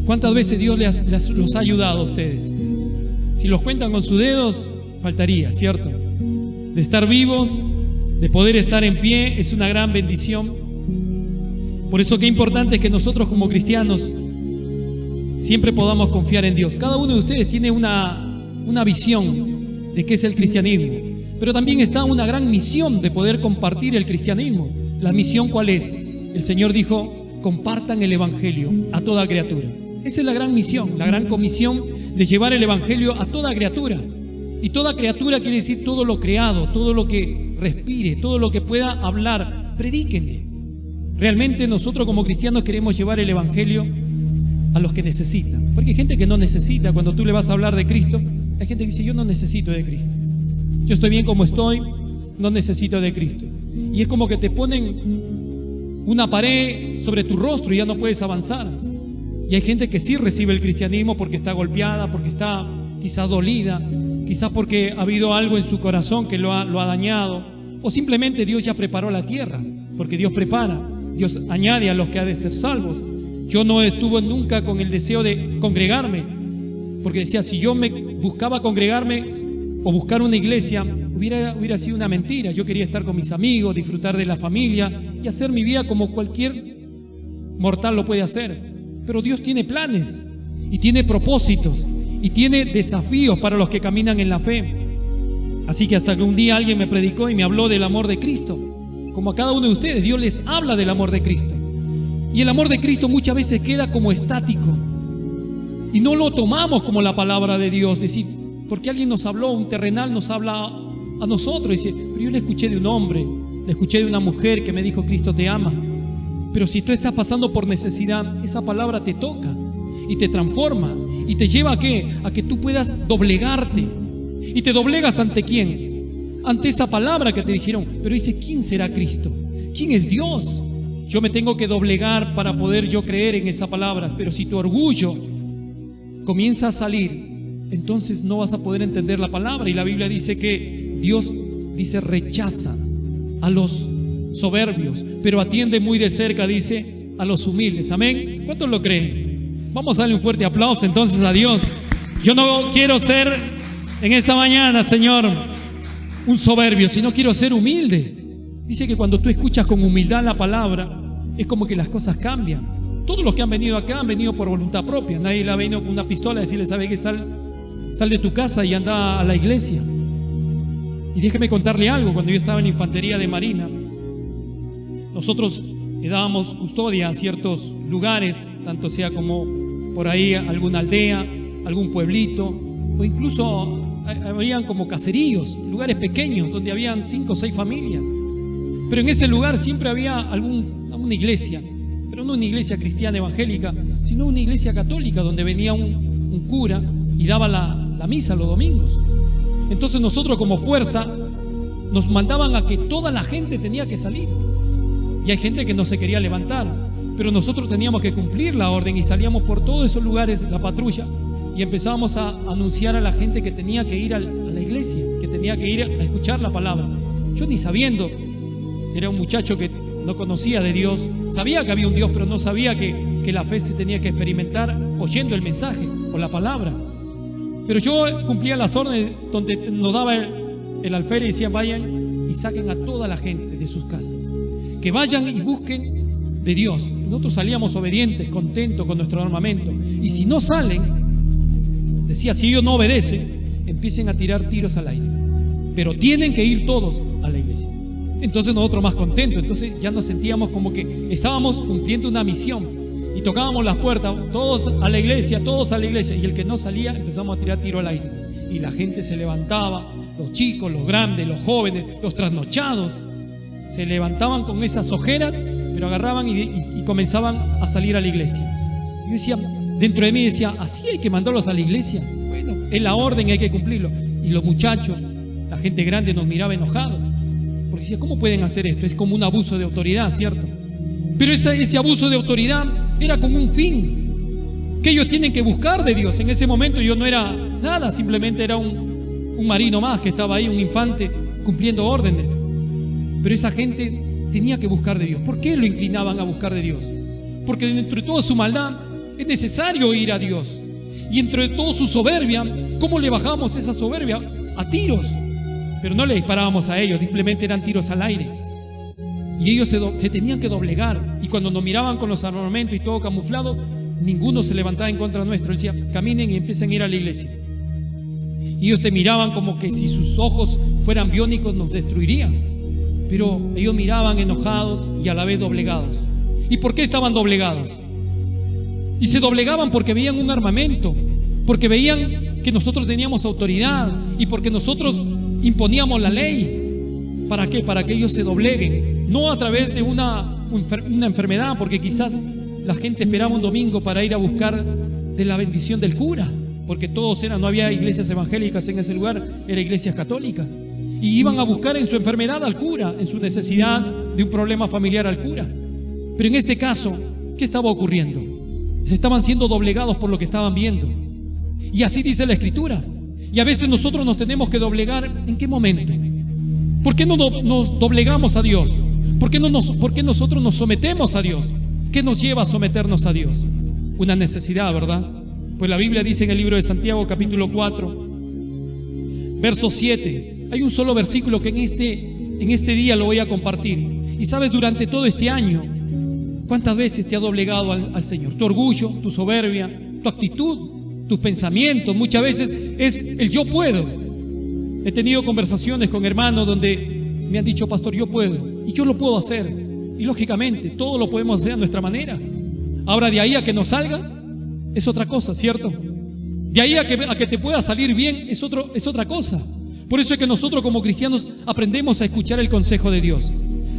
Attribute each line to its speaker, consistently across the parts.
Speaker 1: ¿Cuántas veces Dios los ha ayudado a ustedes? Si los cuentan con sus dedos, faltaría, ¿cierto? De estar vivos, de poder estar en pie, es una gran bendición. Por eso qué importante es que nosotros como cristianos siempre podamos confiar en Dios. Cada uno de ustedes tiene una visión de qué es el cristianismo, pero también está una gran misión de poder compartir el cristianismo. ¿La misión cuál es? El Señor dijo: compartan el evangelio a toda criatura. Esa es la gran misión, la gran comisión de llevar el evangelio a toda criatura. Y toda criatura quiere decir todo lo creado, todo lo que respire, todo lo que pueda hablar. Predíquenle. Realmente nosotros como cristianos queremos llevar el evangelio a los que necesitan, porque hay gente que no necesita. Cuando tú le vas a hablar de Cristo, hay gente que dice: yo no necesito de Cristo, yo estoy bien como estoy, no necesito de Cristo. Y es como que te ponen una pared sobre tu rostro y ya no puedes avanzar. Y hay gente que sí recibe el cristianismo porque está golpeada, porque está quizás dolida, quizás porque ha habido algo en su corazón que lo ha dañado, o simplemente Dios ya preparó la tierra, porque Dios prepara, Dios añade a los que ha de ser salvos. Yo no estuve nunca con el deseo de congregarme, porque decía, si yo me buscaba congregarme o buscar una iglesia, hubiera sido una mentira. Yo quería estar con mis amigos, disfrutar de la familia y hacer mi vida como cualquier mortal lo puede hacer. Pero Dios tiene planes y tiene propósitos y tiene desafíos para los que caminan en la fe. Así que hasta que un día alguien me predicó y me habló del amor de Cristo. Como a cada uno de ustedes, Dios les habla del amor de Cristo. Y el amor de Cristo muchas veces queda como estático y no lo tomamos como la palabra de Dios. Es decir, porque alguien nos habló, un terrenal nos habla a nosotros, y dice: pero yo le escuché de un hombre, le escuché de una mujer que me dijo: Cristo te ama. Pero si tú estás pasando por necesidad, esa palabra te toca y te transforma y te lleva ¿a qué? A que tú puedas doblegarte. ¿Y te doblegas ante quién? Ante esa palabra que te dijeron. Pero dice: ¿quién será Cristo? ¿Quién es Dios? Yo me tengo que doblegar para poder yo creer en esa palabra. Pero si tu orgullo comienza a salir, entonces no vas a poder entender la palabra. Y la Biblia dice que Dios rechaza a los soberbios, pero atiende muy de cerca, dice, a los humildes. Amén. ¿Cuántos lo creen? Vamos a darle un fuerte aplauso entonces a Dios. Yo no quiero ser en esta mañana, Señor, un soberbio, sino quiero ser humilde. Dice que cuando tú escuchas con humildad la palabra, es como que las cosas cambian. Todos los que han venido acá han venido por voluntad propia. Nadie le ha venido con una pistola a decirle: ¿sabe qué? Sal de tu casa y anda a la iglesia. Y déjeme contarle algo. Cuando yo estaba en la infantería de Marina, nosotros le dábamos custodia a ciertos lugares, tanto sea como por ahí alguna aldea, algún pueblito, o incluso habían como caseríos, lugares pequeños donde habían 5 o 6 familias. Pero en ese lugar siempre había alguna iglesia, pero no una iglesia cristiana evangélica, sino una iglesia católica donde venía un cura y daba la misa los domingos. Entonces nosotros como fuerza nos mandaban a que toda la gente tenía que salir. Y hay gente que no se quería levantar, pero nosotros teníamos que cumplir la orden y salíamos por todos esos lugares, la patrulla, y empezábamos a anunciar a la gente que tenía que ir a la iglesia, que tenía que ir a escuchar la palabra. Yo ni sabiendo, era un muchacho que no conocía de Dios, sabía que había un Dios, pero no sabía que la fe se tenía que experimentar oyendo el mensaje o la palabra. Pero yo cumplía las órdenes donde nos daba el alférez y decía: vayan y saquen a toda la gente de sus casas, que vayan y busquen de Dios. Nosotros salíamos obedientes, contentos con nuestro armamento. Y si no salen, decía, si ellos no obedecen, empiecen a tirar tiros al aire. Pero tienen que ir todos a la iglesia. Entonces nosotros más contentos. Entonces ya nos sentíamos como que estábamos cumpliendo una misión. Y tocábamos las puertas, todos a la iglesia, todos a la iglesia. Y el que no salía, empezamos a tirar tiro al aire. Y la gente se levantaba, los chicos, los grandes, los jóvenes, los trasnochados. Se levantaban con esas ojeras, pero agarraban y comenzaban a salir a la iglesia. Yo decía, dentro de mí decía, así hay que mandarlos a la iglesia. Bueno, es la orden y hay que cumplirlo. Y los muchachos, la gente grande nos miraba enojado, porque decía, ¿cómo pueden hacer esto? Es como un abuso de autoridad, ¿cierto? Pero ese abuso de autoridad era con un fin, que ellos tienen que buscar de Dios. En ese momento yo no era nada, simplemente era un marino más que estaba ahí, un infante, cumpliendo órdenes. Pero esa gente tenía que buscar de Dios. ¿Por qué lo inclinaban a buscar de Dios? Porque dentro de toda su maldad, Es necesario ir a Dios. Y entre todo su soberbia, ¿cómo le bajamos esa soberbia? A tiros. Pero no le disparábamos a ellos, simplemente eran tiros al aire. Y ellos se tenían que doblegar. Y cuando nos miraban con los armamentos y todo camuflado, ninguno se levantaba en contra nuestro. Él decía, caminen y empiecen a ir a la iglesia. Y ellos te miraban como que si sus ojos fueran biónicos nos destruirían. Pero ellos miraban enojados y a la vez doblegados. ¿Y por qué estaban doblegados? Y se doblegaban porque veían un armamento, porque veían que nosotros teníamos autoridad y porque nosotros imponíamos la ley. ¿Para qué? Para que ellos se dobleguen. No a través de una enfermedad, porque quizás la gente esperaba un domingo para ir a buscar de la bendición del cura, porque todos eran, no había iglesias evangélicas en ese lugar, era iglesias católicas. Y iban a buscar en su enfermedad al cura, en su necesidad de un problema familiar al cura. Pero en este caso, ¿qué estaba ocurriendo? Se estaban siendo doblegados por lo que estaban viendo. Y así dice la Escritura. Y a veces nosotros nos tenemos que doblegar. ¿En qué momento? ¿Por qué no nos doblegamos a Dios? ¿Por qué nosotros nos sometemos a Dios? ¿Qué nos lleva a someternos a Dios? Una necesidad, ¿verdad? Pues la Biblia dice en el libro de Santiago, capítulo 4, verso 7. Hay un solo versículo que en este día lo voy a compartir. Y sabes, durante todo este año, ¿cuántas veces te ha doblegado al Señor? Tu orgullo, tu soberbia, tu actitud, tus pensamientos. Muchas veces es el yo puedo. He tenido conversaciones con hermanos donde me han dicho, pastor, yo puedo. Y yo lo puedo hacer. Y lógicamente, todo lo podemos hacer a nuestra manera. Ahora, de ahí a que nos salga, es otra cosa, ¿cierto? De ahí a que te pueda salir bien, es otra cosa. Por eso es que nosotros como cristianos aprendemos a escuchar el consejo de Dios.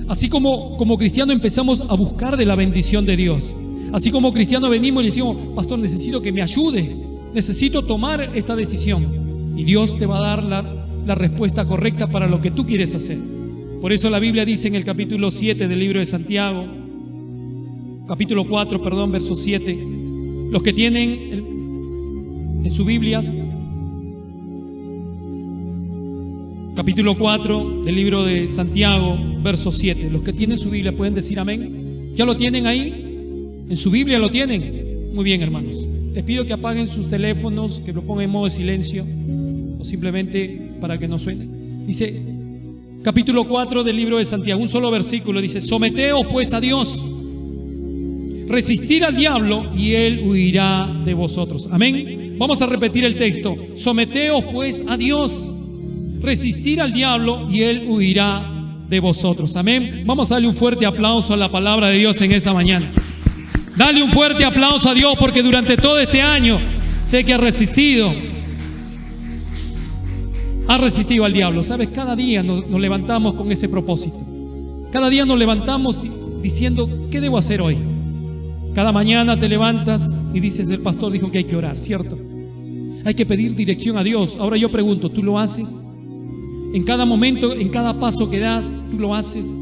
Speaker 1: Así como cristianos empezamos a buscar de la bendición de Dios. Así como cristianos venimos y le decimos, pastor, necesito que me ayude, necesito tomar esta decisión. Y Dios te va a dar la respuesta correcta para lo que tú quieres hacer. Por eso la Biblia dice en el capítulo 7 del libro de Santiago, capítulo 4, verso 7, los que tienen en sus Biblias, capítulo 4 del libro de Santiago, verso 7. Los que tienen su Biblia pueden decir amén. ¿Ya lo tienen ahí? ¿En su Biblia lo tienen? Muy bien, hermanos. Les pido que apaguen sus teléfonos, que lo pongan en modo de silencio o simplemente para que no suene. Dice, capítulo 4 del libro de Santiago, un solo versículo, dice, someteos pues a Dios, resistir al diablo y él huirá de vosotros. Amén. Vamos a repetir el texto. Someteos pues a Dios, resistir al diablo y él huirá de vosotros. Amén. Vamos a darle un fuerte aplauso a la palabra de Dios en esta mañana. Dale un fuerte aplauso a Dios porque durante todo este año sé que ha resistido al diablo. ¿Sabes? Cada día nos levantamos con ese propósito. Cada día nos levantamos diciendo, ¿qué debo hacer hoy? Cada mañana te levantas y dices, el pastor dijo que hay que orar, ¿cierto? Hay que pedir dirección a Dios. Ahora yo pregunto, ¿tú lo haces? En cada momento, en cada paso que das, ¿tú lo haces?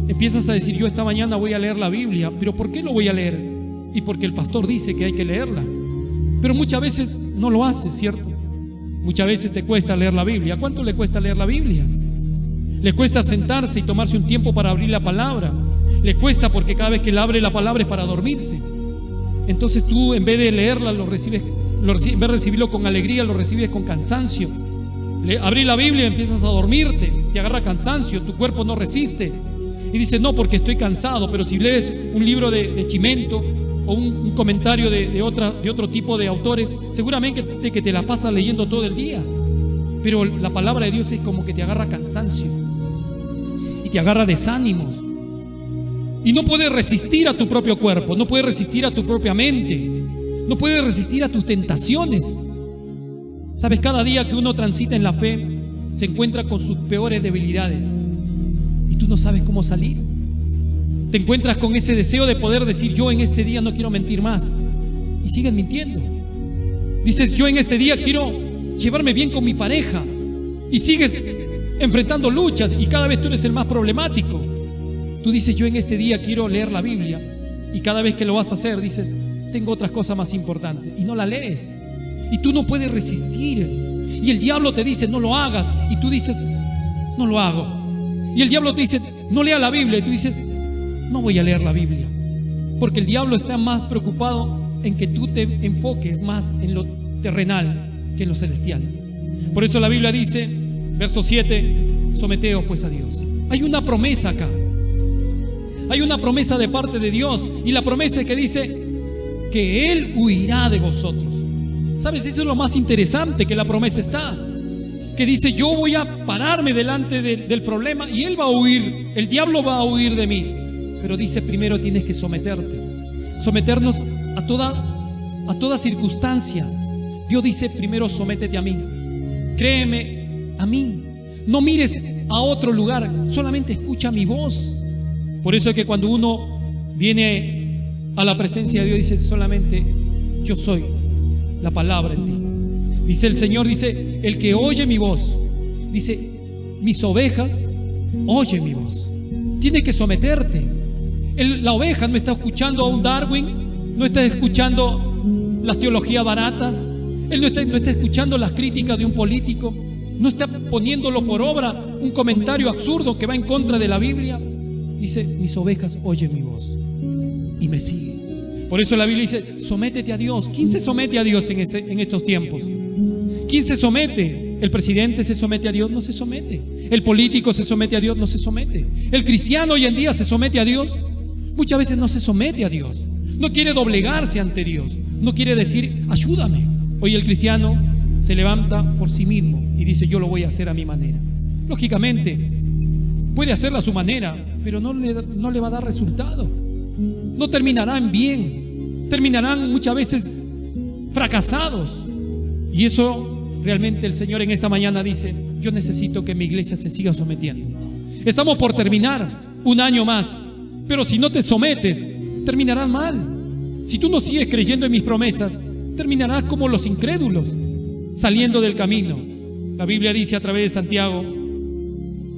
Speaker 1: Empiezas a decir, yo esta mañana voy a leer la Biblia. ¿Pero por qué lo voy a leer? Y porque el pastor dice que hay que leerla. Pero muchas veces no lo haces, ¿cierto? Muchas veces te cuesta leer la Biblia. ¿Cuánto le cuesta leer la Biblia? Le cuesta sentarse y tomarse un tiempo para abrir la palabra. Le cuesta porque cada vez que él abre la palabra es para dormirse. Entonces tú, en vez de leerla, en vez de recibirlo con alegría, lo recibes con cansancio. Abrir la Biblia y empiezas a dormirte, te agarra cansancio, tu cuerpo no resiste. Y dices, no, porque estoy cansado. Pero si lees un libro de Chimento o un comentario de otro tipo de autores, seguramente que te la pasas leyendo todo el día. Pero la palabra de Dios es como que te agarra cansancio y te agarra desánimos. Y no puedes resistir a tu propio cuerpo, no puedes resistir a tu propia mente, no puedes resistir a tus tentaciones. Sabes, cada día que uno transita en la fe, se encuentra con sus peores debilidades y tú no sabes cómo salir. Te encuentras con ese deseo de poder decir, yo en este día no quiero mentir más, y sigues mintiendo. Dices, yo en este día quiero llevarme bien con mi pareja, y sigues enfrentando luchas y cada vez tú eres el más problemático. Tú dices, yo en este día quiero leer la Biblia, y cada vez que lo vas a hacer dices, tengo otras cosas más importantes, y no la lees. Y tú no puedes resistir. Y el diablo te dice, no lo hagas, y tú dices, no lo hago. Y el diablo te dice, no lea la Biblia, y tú dices, no voy a leer la Biblia. Porque el diablo está más preocupado en que tú te enfoques más en lo terrenal que en lo celestial. Por eso la Biblia dice, verso 7, someteos pues a Dios. Hay una promesa acá. Hay una promesa de parte de Dios, y la promesa es que dice que Él huirá de vosotros. ¿Sabes? Eso es lo más interesante, que la promesa está, que dice: yo voy a pararme delante del problema y Él va a huir, el diablo va a huir de mí. Pero dice, primero tienes que someternos a toda circunstancia. Dios dice, primero sométete a mí, créeme a mí, no mires a otro lugar, solamente escucha mi voz. Por eso es que cuando uno viene a la presencia de Dios, dice solamente: yo soy la palabra en ti. Dice el Señor, dice: el que oye mi voz, dice, mis ovejas oye mi voz. Tienes que someterte. La oveja no está escuchando a un Darwin, no está escuchando las teologías baratas, él no está escuchando las críticas de un político, no está poniéndolo por obra un comentario absurdo que va en contra de la Biblia. Dice: mis ovejas oyen mi voz y me siguen. Por eso la Biblia dice: sométete a Dios. ¿Quién se somete a Dios en estos tiempos? ¿Quién se somete? ¿El presidente se somete a Dios? No se somete. ¿El político se somete a Dios? No se somete. ¿El cristiano hoy en día se somete a Dios? Muchas veces no se somete a Dios. No quiere doblegarse ante Dios. No quiere decir: ayúdame. Hoy el cristiano se levanta por sí mismo y dice: yo lo voy a hacer a mi manera. Lógicamente puede hacerlo a su manera, pero no le va a dar resultado. No terminarán bien, terminarán muchas veces fracasados. Y eso realmente el Señor en esta mañana dice: yo necesito que mi iglesia se siga sometiendo. Estamos por terminar un año más, pero si no te sometes, terminarás mal. Si tú no sigues creyendo en mis promesas, terminarás como los incrédulos, saliendo del camino. La Biblia dice a través de Santiago: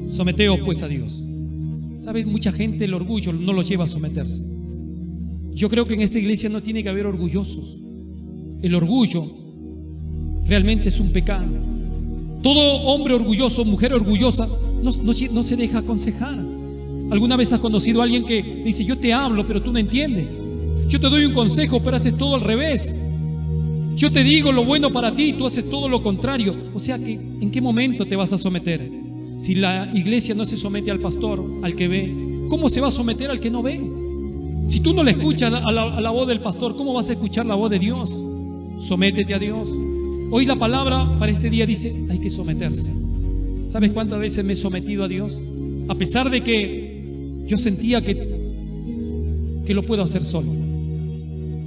Speaker 1: someteos pues a Dios. ¿Sabes? Mucha gente, el orgullo no los lleva a someterse. Yo creo que en esta iglesia no tiene que haber orgullosos. El orgullo realmente es un pecado. Todo hombre orgulloso, mujer orgullosa, no se deja aconsejar. ¿Alguna vez has conocido a alguien que dice: yo te hablo pero tú no entiendes? Yo te doy un consejo pero haces todo al revés. Yo te digo lo bueno para ti y tú haces todo lo contrario. O sea que, ¿en qué momento te vas a someter? Si la iglesia no se somete al pastor, al que ve, ¿cómo se va a someter al que no ve? Si tú no le escuchas a la voz del pastor, ¿cómo vas a escuchar la voz de Dios? Sométete a Dios. Hoy la palabra para este día dice: hay que someterse. ¿Sabes cuántas veces me he sometido a Dios? A pesar de que yo sentía que lo puedo hacer solo.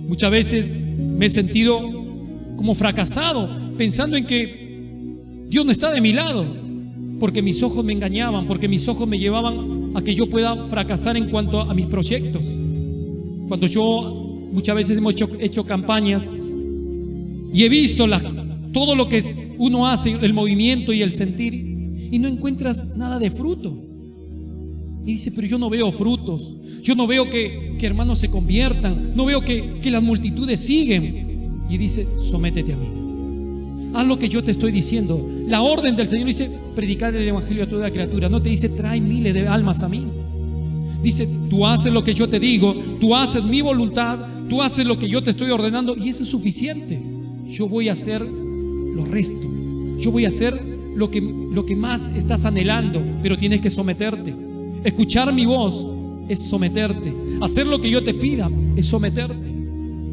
Speaker 1: Muchas veces me he sentido como fracasado, pensando en que Dios no está de mi lado, porque mis ojos me engañaban, porque mis ojos me llevaban a que yo pueda fracasar en cuanto a mis proyectos. Cuando muchas veces hemos hecho campañas y he visto todo lo que uno hace, el movimiento y el sentir, y no encuentras nada de fruto. Y dice: pero yo no veo frutos, yo no veo que hermanos se conviertan, no veo que las multitudes siguen. Y dice: sométete a mí, haz lo que yo te estoy diciendo. La orden del Señor dice: predicar el evangelio a toda criatura. No te dice: trae miles de almas a mí. Dice: tú haces lo que yo te digo, tú haces mi voluntad, tú haces lo que yo te estoy ordenando, y eso es suficiente. Yo voy a hacer lo resto. Yo voy a hacer lo que más estás anhelando, pero tienes que someterte. Escuchar mi voz es someterte. Hacer lo que yo te pida es someterte.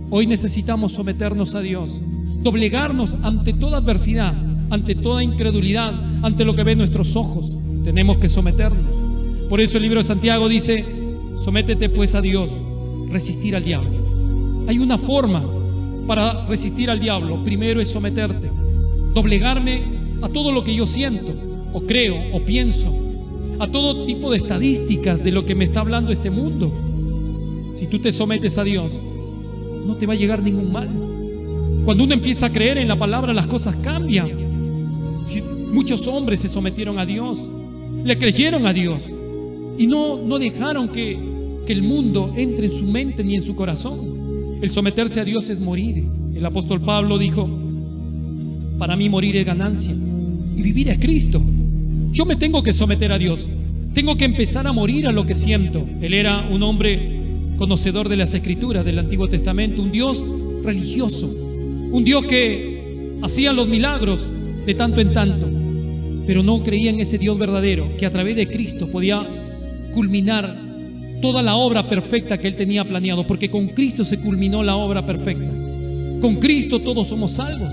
Speaker 1: Hoy necesitamos someternos a Dios, doblegarnos ante toda adversidad, ante toda incredulidad, ante lo que ven nuestros ojos. Tenemos que someternos. Por eso el libro de Santiago dice: sométete pues a Dios, resistir al diablo. Hay una forma para resistir al diablo. Primero es someterte, doblegarme a todo lo que yo siento, o creo, o pienso, a todo tipo de estadísticas de lo que me está hablando este mundo. Si tú te sometes a Dios, no te va a llegar ningún mal. Cuando uno empieza a creer en la palabra, las cosas cambian. Muchos hombres se sometieron a Dios, le creyeron a Dios y no dejaron que el mundo entre en su mente ni en su corazón. El someterse a Dios es morir. El apóstol Pablo dijo: para mí morir es ganancia y vivir es Cristo. Yo me tengo que someter a Dios. Tengo que empezar a morir a lo que siento. Él era un hombre conocedor de las Escrituras del Antiguo Testamento, un Dios religioso, un Dios que hacía los milagros de tanto en tanto, pero no creía en ese Dios verdadero que a través de Cristo podía culminar toda la obra perfecta que Él tenía planeado, porque con Cristo se culminó la obra perfecta. Con Cristo todos somos salvos.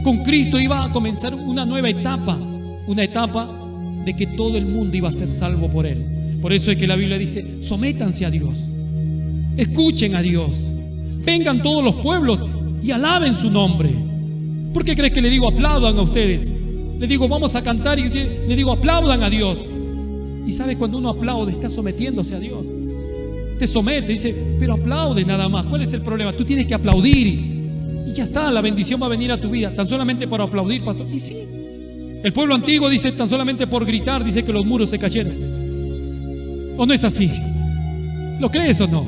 Speaker 1: Con Cristo iba a comenzar una nueva etapa, una etapa de que todo el mundo iba a ser salvo por Él. Por eso es que la Biblia dice: sométanse a Dios, escuchen a Dios, vengan todos los pueblos y alaben su nombre. ¿Por qué crees que le digo aplaudan a ustedes? Le digo vamos a cantar y le digo aplaudan a Dios. Y sabe, cuando uno aplaude está sometiéndose a Dios. Te somete, dice, pero aplaude nada más. ¿Cuál es el problema? Tú tienes que aplaudir y ya está, la bendición va a venir a tu vida. Tan solamente por aplaudir, pastor. Y sí, el pueblo antiguo dice, tan solamente por gritar, dice que los muros se cayeron. ¿O no es así? ¿Lo crees o no?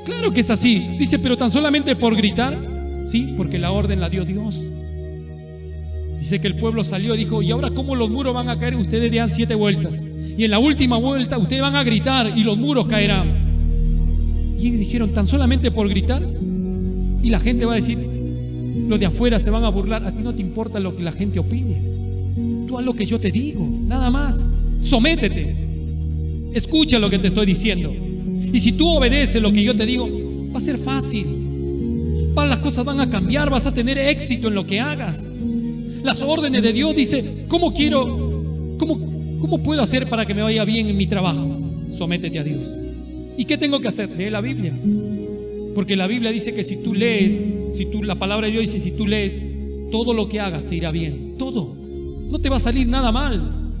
Speaker 1: Claro que es así. Dice, pero tan solamente por gritar. Sí, porque la orden la dio Dios. Dice que el pueblo salió y dijo, ¿y ahora cómo los muros van a caer? Ustedes dan 7 vueltas. Y en la última vuelta ustedes van a gritar y los muros caerán. Y ellos dijeron, tan solamente por gritar. Y la gente va a decir, los de afuera se van a burlar. A ti no te importa lo que la gente opine. Tú haz lo que yo te digo, nada más. Sométete. Escucha lo que te estoy diciendo. Y si tú obedeces lo que yo te digo, va a ser fácil. Las cosas van a cambiar, vas a tener éxito en lo que hagas. Las órdenes de Dios, dice, ¿cómo puedo hacer para que me vaya bien en mi trabajo? Sométete a Dios. ¿Y qué tengo que hacer? Lee la Biblia. Porque la Biblia dice que si tú lees, la palabra de Dios dice, si tú lees, todo lo que hagas te irá bien. Todo. No te va a salir nada mal.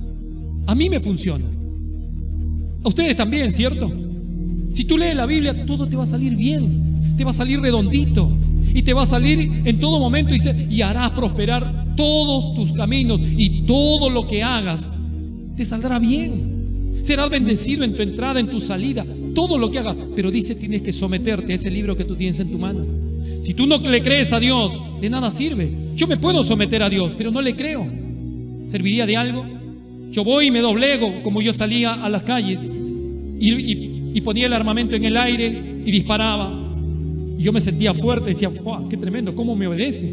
Speaker 1: A mí me funciona. A ustedes también, ¿cierto? Si tú lees la Biblia, todo te va a salir bien. Te va a salir redondito. Y te va a salir en todo momento, dice, y harás prosperar todos tus caminos, y todo lo que hagas te saldrá bien. Serás bendecido en tu entrada, en tu salida, todo lo que hagas. Pero dice, tienes que someterte a ese libro que tú tienes en tu mano. Si tú no le crees a Dios, de nada sirve. Yo me puedo someter a Dios, pero no le creo. ¿Serviría de algo? Yo voy y me doblego, como yo salía a las calles y ponía el armamento en el aire y disparaba. Y yo me sentía fuerte, decía, qué tremendo, ¿cómo me obedece?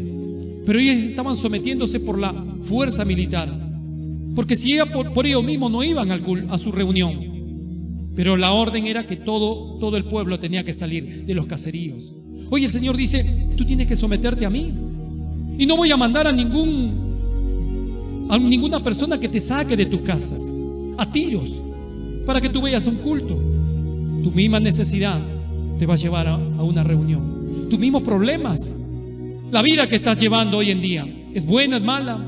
Speaker 1: Pero ellos estaban sometiéndose por la fuerza militar, porque si ella por ellos mismos no iban a su reunión. Pero la orden era que todo el pueblo tenía que salir de los caseríos. Hoy el Señor dice, tú tienes que someterte a mí. Y no voy a mandar a ninguna persona que te saque de tus casas a tiros para que tú vayas a un culto. Tu misma necesidad te va a llevar a una reunión. Tus mismos problemas, la vida que estás llevando hoy en día, ¿es buena, es mala?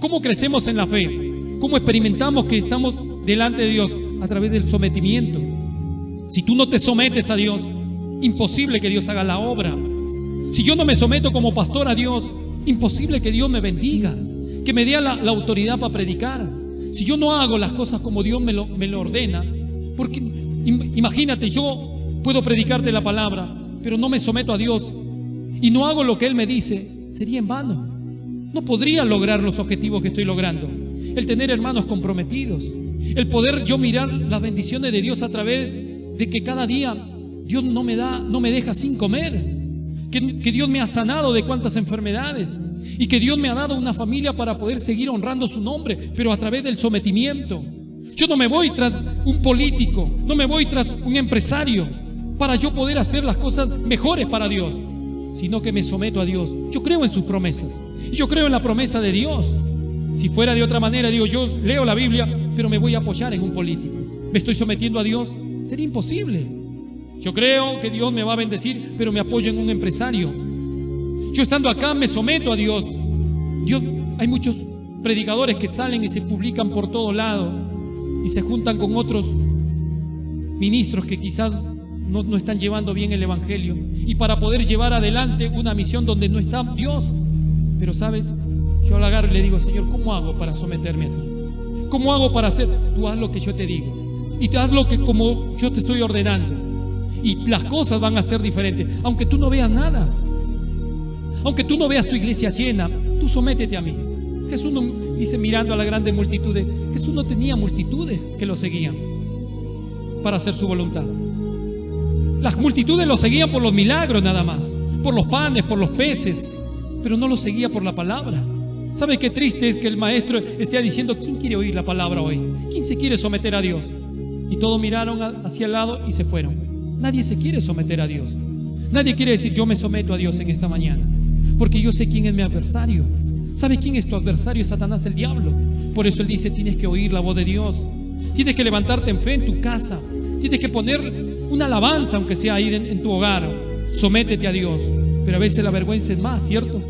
Speaker 1: ¿Cómo crecemos en la fe? ¿Cómo experimentamos que estamos delante de Dios? A través del sometimiento. Si tú no te sometes a Dios, imposible que Dios haga la obra. Si yo no me someto como pastor a Dios, imposible que Dios me bendiga, que me dé la autoridad para predicar. Si yo no hago las cosas como Dios me lo ordena, porque imagínate, yo puedo predicarte la palabra, pero no me someto a Dios y no hago lo que Él me dice, sería en vano. No podría lograr los objetivos que estoy logrando. El tener hermanos comprometidos, el poder yo mirar las bendiciones de Dios a través de que cada día Dios no me deja sin comer, que Dios me ha sanado de cuantas enfermedades y que Dios me ha dado una familia para poder seguir honrando su nombre, pero a través del sometimiento. Yo no me voy tras un político, no me voy tras un empresario para yo poder hacer las cosas mejores para Dios, sino que me someto a Dios. Yo creo en sus promesas y yo creo en la promesa de Dios. Si fuera de otra manera, digo, yo leo la Biblia, pero me voy a apoyar en un político. ¿Me estoy sometiendo a Dios? Sería imposible. Yo creo que Dios me va a bendecir, pero me apoyo en un empresario. Yo estando acá me someto a Dios. Hay muchos predicadores que salen y se publican por todo lado y se juntan con otros ministros que quizás no están llevando bien el evangelio, y para poder llevar adelante una misión donde no está Dios. Pero sabes, yo lo agarro y le digo, Señor, ¿cómo hago para someterme a ti? ¿Cómo hago para hacer? Tú haz lo que yo te digo y tú haz lo que como yo te estoy ordenando, y las cosas van a ser diferentes. Aunque tú no veas nada, aunque tú no veas tu iglesia llena, tú sométete a mí. Jesús no, dice, mirando a las grandes multitudes, Jesús no tenía multitudes que lo seguían para hacer su voluntad. Las multitudes lo seguían por los milagros nada más, por los panes, por los peces, pero no lo seguía por la palabra. ¿Sabe qué triste es que el maestro esté diciendo: ¿quién quiere oír la palabra hoy? ¿Quién se quiere someter a Dios? Y todos miraron hacia el lado y se fueron. Nadie se quiere someter a Dios. Nadie quiere decir: yo me someto a Dios en esta mañana, porque yo sé quién es mi adversario. ¿Sabe quién es tu adversario? Es Satanás, el diablo. Por eso él dice: tienes que oír la voz de Dios. Tienes que levantarte en fe en tu casa. Tienes que poner una alabanza, aunque sea ahí en tu hogar. Sométete a Dios. Pero a veces la vergüenza es más, ¿cierto?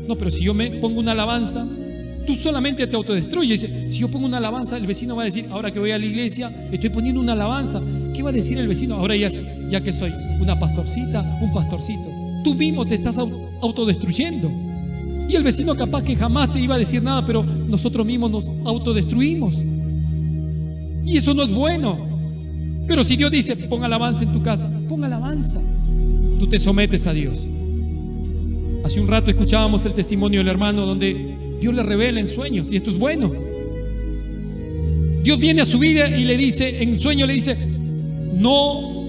Speaker 1: No, pero si yo me pongo una alabanza, tú solamente te autodestruyes. Si yo pongo una alabanza, el vecino va a decir: ahora que voy a la iglesia, estoy poniendo una alabanza. ¿Qué va a decir el vecino? Ahora ya que soy una pastorcita, un pastorcito. Tú mismo te estás autodestruyendo. Y el vecino capaz que jamás te iba a decir nada, pero nosotros mismos nos autodestruimos. Y eso no es bueno. Pero si Dios dice: pon alabanza en tu casa, pon alabanza. Tú te sometes a Dios. Hace un rato escuchábamos el testimonio del hermano donde Dios le revela en sueños, y esto es bueno. Dios viene a su vida y le dice, en sueño le dice: no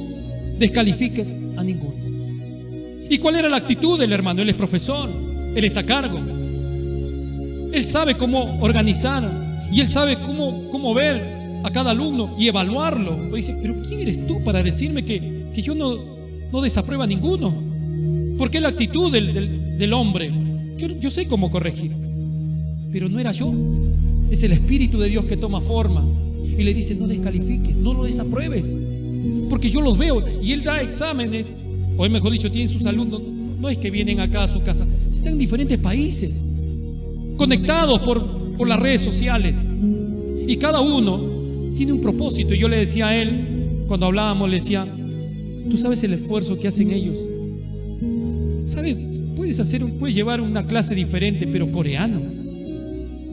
Speaker 1: descalifiques a ninguno. ¿Y cuál era la actitud del hermano? Él es profesor, él está a cargo, él sabe cómo organizar y él sabe cómo ver a cada alumno y evaluarlo. Pero dice: pero ¿quién eres tú para decirme que yo no desapruebo a ninguno? Porque es la actitud del hombre. Yo sé cómo corregir, pero no era yo. Es el Espíritu de Dios que toma forma y le dice: no descalifiques, no lo desapruebes, porque yo los veo. Y él da exámenes, o mejor dicho, tiene sus alumnos. No es que vienen acá a su casa, están en diferentes países, conectados por las redes sociales, y cada uno tiene un propósito. Y yo le decía a él, cuando hablábamos, le decía: tú sabes el esfuerzo que hacen ellos. ¿Sabes? Puedes llevar una clase diferente, pero coreano.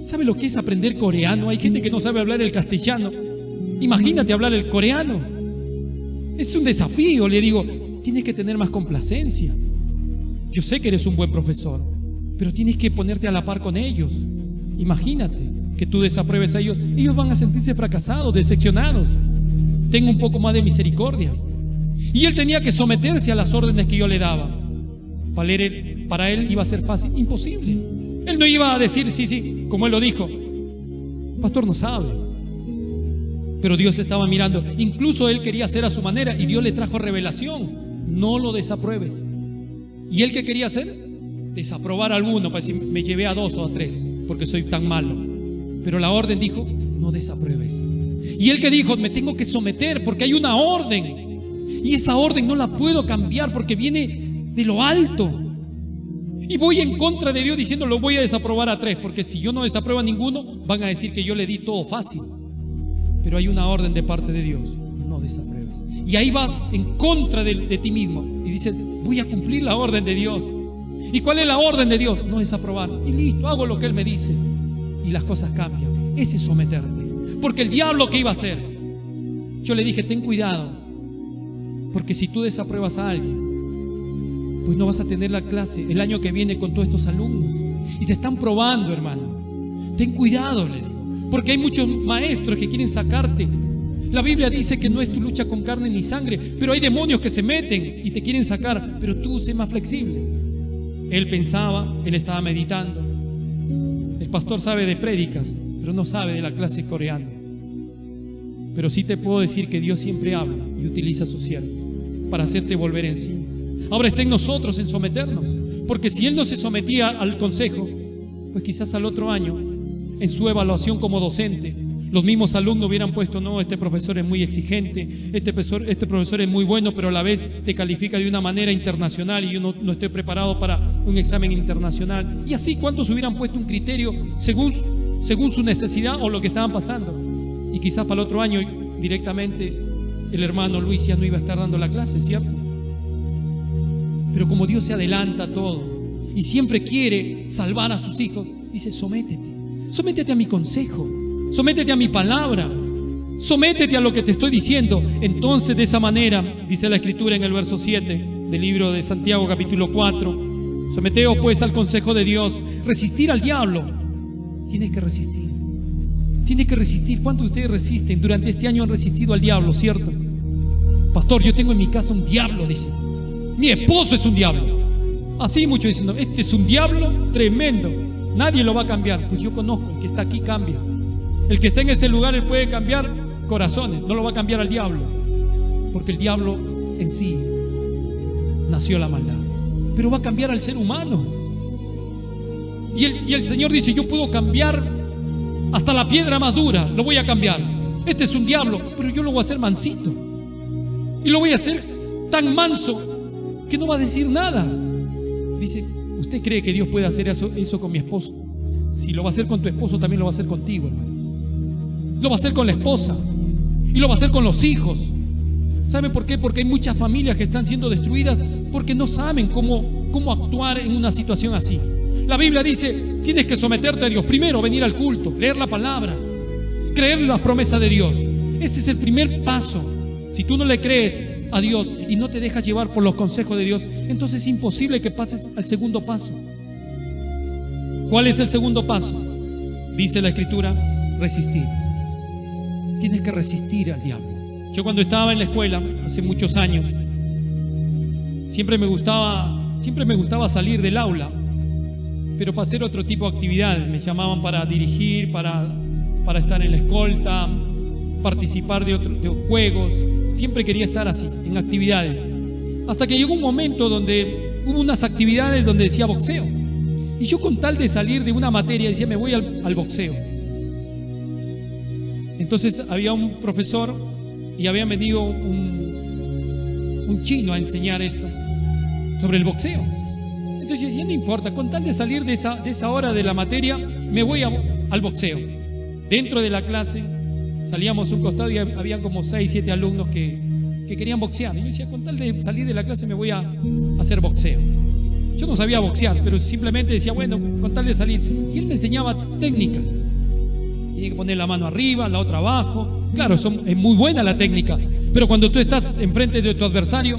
Speaker 1: ¿Sabe lo que es aprender coreano? Hay gente que no sabe hablar el castellano. Imagínate hablar el coreano. Es un desafío. Le digo: tienes que tener más complacencia. Yo sé que eres un buen profesor, pero tienes que ponerte a la par con ellos. Imagínate que tú desapruebes a ellos. Ellos van a sentirse fracasados, decepcionados. Ten un poco más de misericordia. Y él tenía que someterse a las órdenes que yo le daba. Para él iba a ser fácil, imposible. Él no iba a decir sí, como él lo dijo. El pastor no sabe, pero Dios estaba mirando. Incluso él quería hacer a su manera y Dios le trajo revelación: no lo desapruebes. ¿Y él qué quería hacer? Desaprobar a alguno, para decir: me llevé a 2 o a 3 porque soy tan malo. Pero la orden dijo: no desapruebes. Y él que dijo: me tengo que someter porque hay una orden, y esa orden no la puedo cambiar porque viene de lo alto. Y voy en contra de Dios diciendo: lo voy a desaprobar a 3, porque si yo no desapruebo a ninguno, van a decir que yo le di todo fácil. Pero hay una orden de parte de Dios: no desapruebes. Y ahí vas en contra de ti mismo y dices: voy a cumplir la orden de Dios. ¿Y cuál es la orden de Dios? No desaprobar. Y listo, hago lo que Él me dice. Y las cosas cambian. Ese es someterte. Porque el diablo, ¿qué iba a hacer? Yo le dije: ten cuidado, porque si tú desapruebas a alguien, pues no vas a tener la clase el año que viene con todos estos alumnos. Y te están probando, hermano. Ten cuidado, le digo, porque hay muchos maestros que quieren sacarte. La Biblia dice que no es tu lucha con carne ni sangre, pero hay demonios que se meten y te quieren sacar. Pero tú sé más flexible. Él pensaba, él estaba meditando. El pastor sabe de prédicas, pero no sabe de la clase coreana. Pero sí te puedo decir que Dios siempre habla y utiliza a sus siervos para hacerte volver en sí. Ahora está en nosotros en someternos, porque si él no se sometía al consejo, pues quizás al otro año, en su evaluación como docente, los mismos alumnos hubieran puesto: no, este profesor es muy exigente, este profesor es muy bueno, pero a la vez te califica de una manera internacional y yo no estoy preparado para un examen internacional. Y así, ¿cuántos hubieran puesto un criterio según su necesidad o lo que estaban pasando? Y quizás para el otro año directamente el hermano Luis ya no iba a estar dando la clase, ¿cierto? Pero como Dios se adelanta a todo y siempre quiere salvar a sus hijos, dice: sométete a mi consejo, sométete a mi palabra, sométete a lo que te estoy diciendo. Entonces, de esa manera, dice la Escritura en el verso 7 del libro de Santiago capítulo 4: someteos pues al consejo de Dios. Resistir al diablo. Tienes que resistir. ¿Cuántos de ustedes resisten? Durante este año han resistido al diablo, ¿cierto? Pastor, yo tengo en mi casa un diablo, dice. Mi esposo es un diablo. Así muchos diciendo, este es un diablo tremendo, nadie lo va a cambiar. Pues yo conozco, el que está aquí cambia. El que está en ese lugar, él puede cambiar corazones, no lo va a cambiar al diablo, porque el diablo en sí nació la maldad, pero va a cambiar al ser humano. Y el Señor dice, yo puedo cambiar hasta la piedra más dura, lo voy a cambiar. Este es un diablo, pero yo lo voy a hacer mansito, y lo voy a hacer tan manso que no va a decir nada. Dice, ¿usted cree que Dios puede hacer eso con mi esposo? Si lo va a hacer con tu esposo, también lo va a hacer contigo, hermano. Lo va a hacer con la esposa, y lo va a hacer con los hijos. ¿Sabe por qué? Porque hay muchas familias que están siendo destruidas porque no saben cómo actuar en una situación así. La Biblia dice, tienes que someterte a Dios. Primero, venir al culto, leer la palabra, creer las promesas de Dios. Ese es el primer paso. Si tú no le crees a Dios y no te dejas llevar por los consejos de Dios, entonces es imposible que pases al segundo paso. ¿Cuál es el segundo paso? Dice la Escritura, resistir. Tienes que resistir al diablo. Yo cuando estaba en la escuela, hace muchos años, siempre me gustaba salir del aula, pero para hacer otro tipo de actividades. Me llamaban para dirigir, para estar en la escolta, participar de juegos. Siempre quería estar así, en actividades. Hasta que llegó un momento donde hubo unas actividades donde decía boxeo. Y yo, con tal de salir de una materia, decía, me voy al boxeo. Entonces había un profesor y había venido un chino a enseñar esto sobre el boxeo. Entonces yo decía, no importa, con tal de salir de esa hora de la materia, me voy al boxeo. Dentro de la clase salíamos un costado y había como 6, 7 alumnos que querían boxear. Y yo decía, con tal de salir de la clase me voy a hacer boxeo. Yo no sabía boxear, pero simplemente decía, bueno, con tal de salir. Y él me enseñaba técnicas. Tiene que poner la mano arriba, la otra abajo. Claro, es muy buena la técnica, pero cuando tú estás enfrente de tu adversario,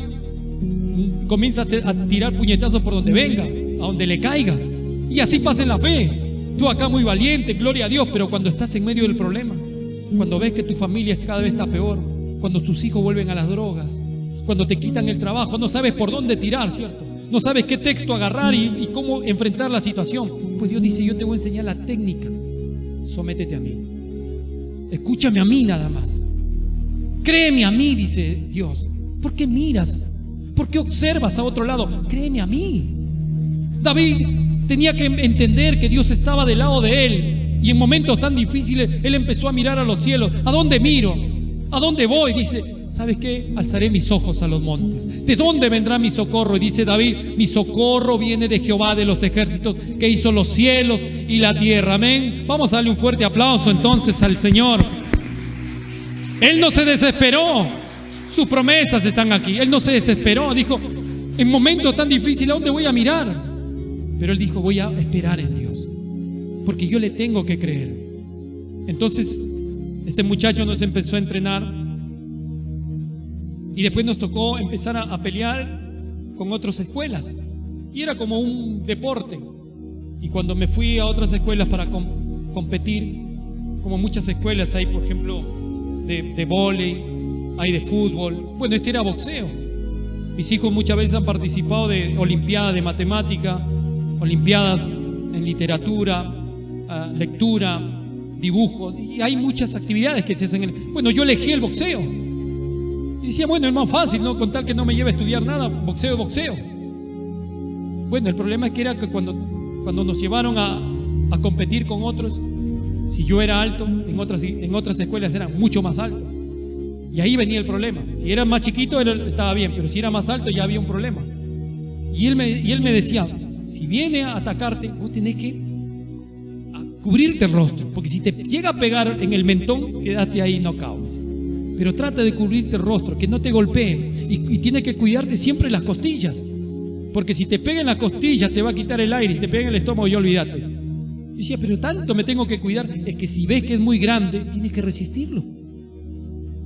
Speaker 1: comienzas a tirar puñetazos por donde venga, a donde le caiga. Y así pasa en la fe. Tú acá muy valiente, gloria a Dios, pero cuando estás en medio del problema, cuando ves que tu familia cada vez está peor, cuando tus hijos vuelven a las drogas, cuando te quitan el trabajo, no sabes por dónde tirar, ¿cierto? No sabes qué texto agarrar y cómo enfrentar la situación. Pues Dios dice, yo te voy a enseñar la técnica. Sométete a mí. Escúchame a mí nada más. Créeme a mí, dice Dios. ¿Por qué miras? ¿Por qué observas a otro lado? Créeme a mí. David tenía que entender que Dios estaba del lado de él. Y en momentos tan difíciles, él empezó a mirar a los cielos. ¿A dónde miro? ¿A dónde voy? Dice, ¿sabes qué? Alzaré mis ojos a los montes. ¿De dónde vendrá mi socorro? Y dice David, mi socorro viene de Jehová de los ejércitos, que hizo los cielos y la tierra. Amén. Vamos a darle un fuerte aplauso entonces al Señor. Él no se desesperó. Sus promesas están aquí. Él no se desesperó. Dijo, en momentos tan difíciles, ¿a dónde voy a mirar? Pero él dijo, voy a esperar en Dios, porque yo le tengo que creer. Entonces este muchacho nos empezó a entrenar. Y después nos tocó empezar a pelear con otras escuelas. Y era como un deporte. Y cuando me fui a otras escuelas para competir, como muchas escuelas hay, por ejemplo, de vóley, hay de fútbol. Bueno, este era boxeo. Mis hijos muchas veces han participado de olimpiadas de matemática, olimpiadas en literatura, lectura, dibujos. Y hay muchas actividades que se hacen. Bueno, yo elegí el boxeo. Y decía, bueno, es más fácil, ¿no? Con tal que no me lleve a estudiar nada, boxeo es boxeo. Bueno, el problema es que era que cuando nos llevaron a competir con otros, si yo era alto, en otras escuelas eran mucho más alto. Y ahí venía el problema. Si era más chiquito estaba bien, pero si era más alto ya había un problema. Y él me decía, si viene a atacarte, vos tenés que cubrirte el rostro, porque si te llega a pegar en el mentón, quédate ahí, no caos. Pero trata de cubrirte el rostro, que no te golpeen. Y tienes que cuidarte siempre las costillas, porque si te pega en las costillas te va a quitar el aire. Si te pega en el estómago, ya olvídate. Yo decía, pero tanto me tengo que cuidar. Es que si ves que es muy grande, tienes que resistirlo.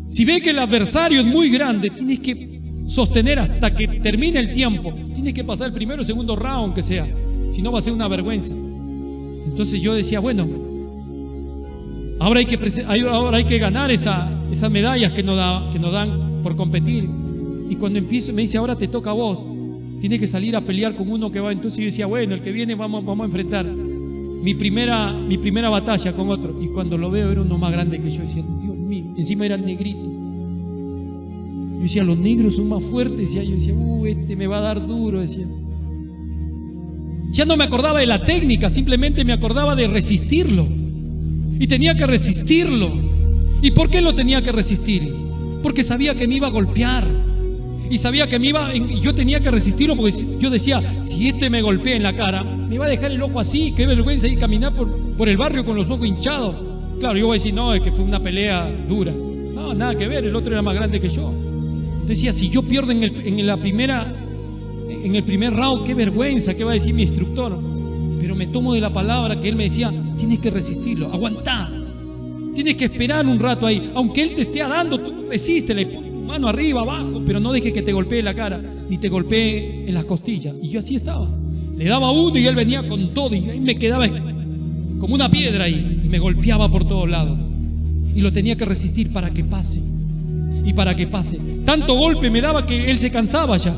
Speaker 1: Si ves que el adversario es muy grande, tienes que sostener hasta que termine el tiempo. Tienes que pasar el primero o segundo round, aunque sea. Si no, va a ser una vergüenza. Entonces yo decía, bueno, ahora hay que ganar esas medallas que nos dan por competir. Y cuando empiezo, me dice, ahora te toca a vos. Tienes que salir a pelear con uno que va. Entonces yo decía, bueno, el que viene vamos a enfrentar mi primera batalla con otro. Y cuando lo veo era uno más grande que yo. Decía, Dios mío, encima era negrito. Yo decía, los negros son más fuertes. Decía, yo decía, este me va a dar duro. Decía. Ya no me acordaba de la técnica, simplemente me acordaba de resistirlo. Y tenía que resistirlo. ¿Y por qué lo tenía que resistir? Porque sabía que me iba a golpear. Y sabía que yo tenía que resistirlo, porque yo decía, si este me golpea en la cara, me va a dejar el ojo así, qué vergüenza ir caminar por el barrio con los ojos hinchados. Claro, yo voy a decir, no, es que fue una pelea dura. No, nada que ver, el otro era más grande que yo. Entonces decía, si yo pierdo en el primer round, qué vergüenza, qué va a decir mi instructor. Pero me tomo de la palabra que él me decía, tienes que resistirlo, aguantá. Tienes que esperar un rato ahí, aunque él te esté dando, tú resístele. Mano arriba, abajo, pero no deje que te golpee la cara, ni te golpee en las costillas. Y yo así estaba. Le daba uno y él venía con todo, y ahí me quedaba como una piedra ahí, y me golpeaba por todos lados. Y lo tenía que resistir para que pase. Y para que pase. Tanto golpe me daba que él se cansaba ya.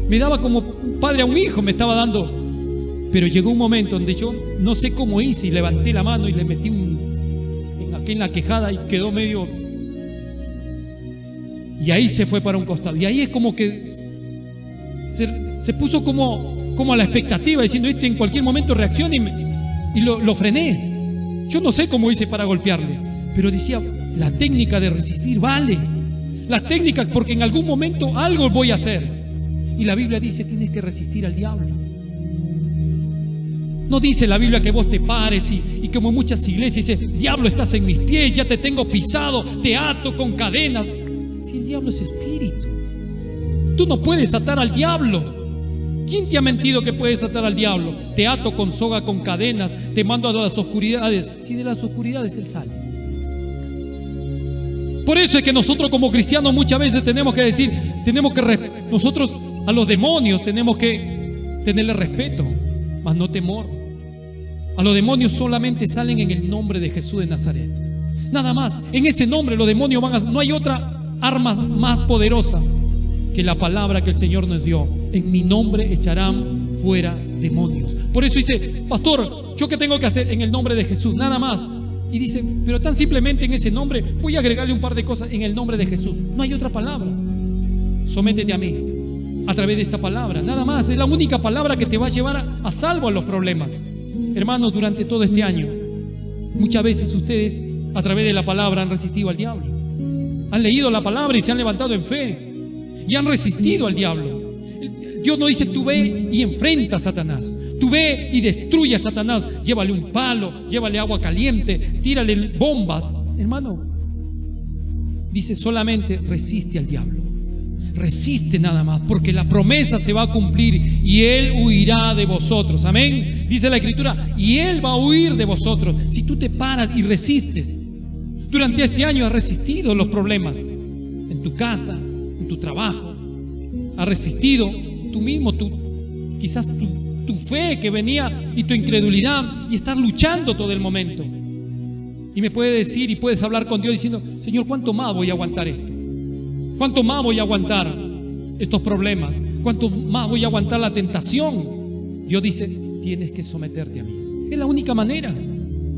Speaker 1: Me daba como un padre a un hijo, me estaba dando. Pero llegó un momento donde yo no sé cómo hice, y levanté la mano y le metí en la quejada, y quedó medio. Y ahí se fue para un costado. Y ahí es como que se puso como a la expectativa, diciendo, en cualquier momento reacciona, y lo frené. Yo no sé cómo hice para golpearle, pero decía, la técnica de resistir vale. La técnica, porque en algún momento algo voy a hacer. Y la Biblia dice, tienes que resistir al diablo. No dice la Biblia que vos te pares y como muchas iglesias dice, diablo, estás en mis pies, ya te tengo pisado, te ato con cadenas. Si el diablo es espíritu, tú no puedes atar al diablo. ¿Quién te ha mentido que puedes atar al diablo? Te ato con soga, con cadenas, te mando a las oscuridades. Si de las oscuridades él sale. Por eso es que nosotros como cristianos muchas veces tenemos que decir, nosotros a los demonios tenemos que tenerle respeto, mas no temor. A los demonios solamente salen en el nombre de Jesús de Nazaret. Nada más, en ese nombre los demonios no hay otra arma más poderosa que la palabra que el Señor nos dio. En mi nombre echarán fuera demonios. Por eso dice, pastor, ¿yo qué tengo que hacer? En el nombre de Jesús, nada más. Y dice, pero tan simplemente en ese nombre voy a agregarle un par de cosas. En el nombre de Jesús, no hay otra palabra. Sométete a mí a través de esta palabra, nada más. Es la única palabra que te va a llevar a salvo a los problemas. Hermanos, durante todo este año muchas veces ustedes a través de la palabra han resistido al diablo. Han leído la palabra y se han levantado en fe y han resistido al diablo. Dios no dice, tú ve y enfrenta a Satanás, tú ve y destruye a Satanás, llévale un palo, llévale agua caliente, tírale bombas. Hermano, dice solamente resiste al diablo. Resiste nada más, porque la promesa se va a cumplir y él huirá de vosotros. Amén. Dice la Escritura, y él va a huir de vosotros. Si tú te paras y resistes. Durante este año has resistido los problemas en tu casa, en tu trabajo. Has resistido tú mismo, quizás tu fe que venía y tu incredulidad, y estás luchando todo el momento. Y me puedes decir y puedes hablar con Dios diciendo, Señor, ¿cuánto más voy a aguantar esto? ¿Cuánto más voy a aguantar estos problemas? ¿Cuánto más voy a aguantar la tentación? Dios dice, tienes que someterte a mí. Es la única manera.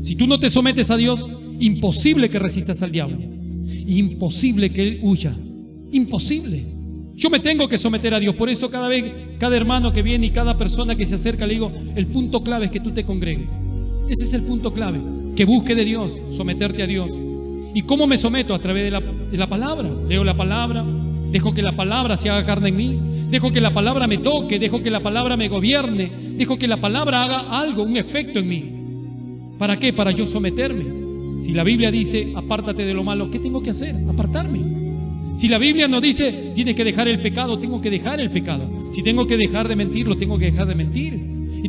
Speaker 1: Si tú no te sometes a Dios, imposible que resistas al diablo. Imposible que él huya. Imposible. Yo me tengo que someter a Dios. Por eso cada hermano que viene y cada persona que se acerca, le digo, el punto clave es que tú te congregues. Ese es el punto clave. Que busque de Dios, someterte a Dios. ¿Y cómo me someto? A través de la palabra. Leo la palabra, dejo que la palabra se haga carne en mí, dejo que la palabra me toque, dejo que la palabra me gobierne, dejo que la palabra haga algo, un efecto en mí. ¿Para qué? Para yo someterme. Si la Biblia dice, apártate de lo malo, ¿qué tengo que hacer? Apartarme. Si la Biblia no dice, tienes que dejar el pecado, tengo que dejar el pecado. Si tengo que dejar de mentir, lo tengo que dejar de mentir.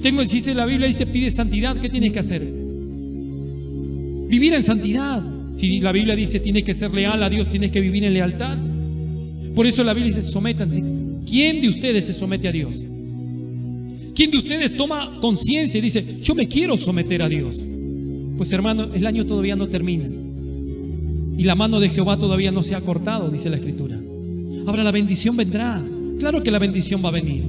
Speaker 1: Si dice la Biblia dice, pide santidad, ¿qué tienes que hacer? Vivir en santidad. Si la Biblia dice, tienes que ser leal a Dios, tienes que vivir en lealtad. Por eso la Biblia dice, sométanse. ¿Quién de ustedes se somete a Dios? ¿Quién de ustedes toma conciencia y dice, yo me quiero someter a Dios? Pues hermano, el año todavía no termina y la mano de Jehová todavía no se ha cortado, dice la Escritura. Ahora la bendición vendrá. Claro que la bendición va a venir.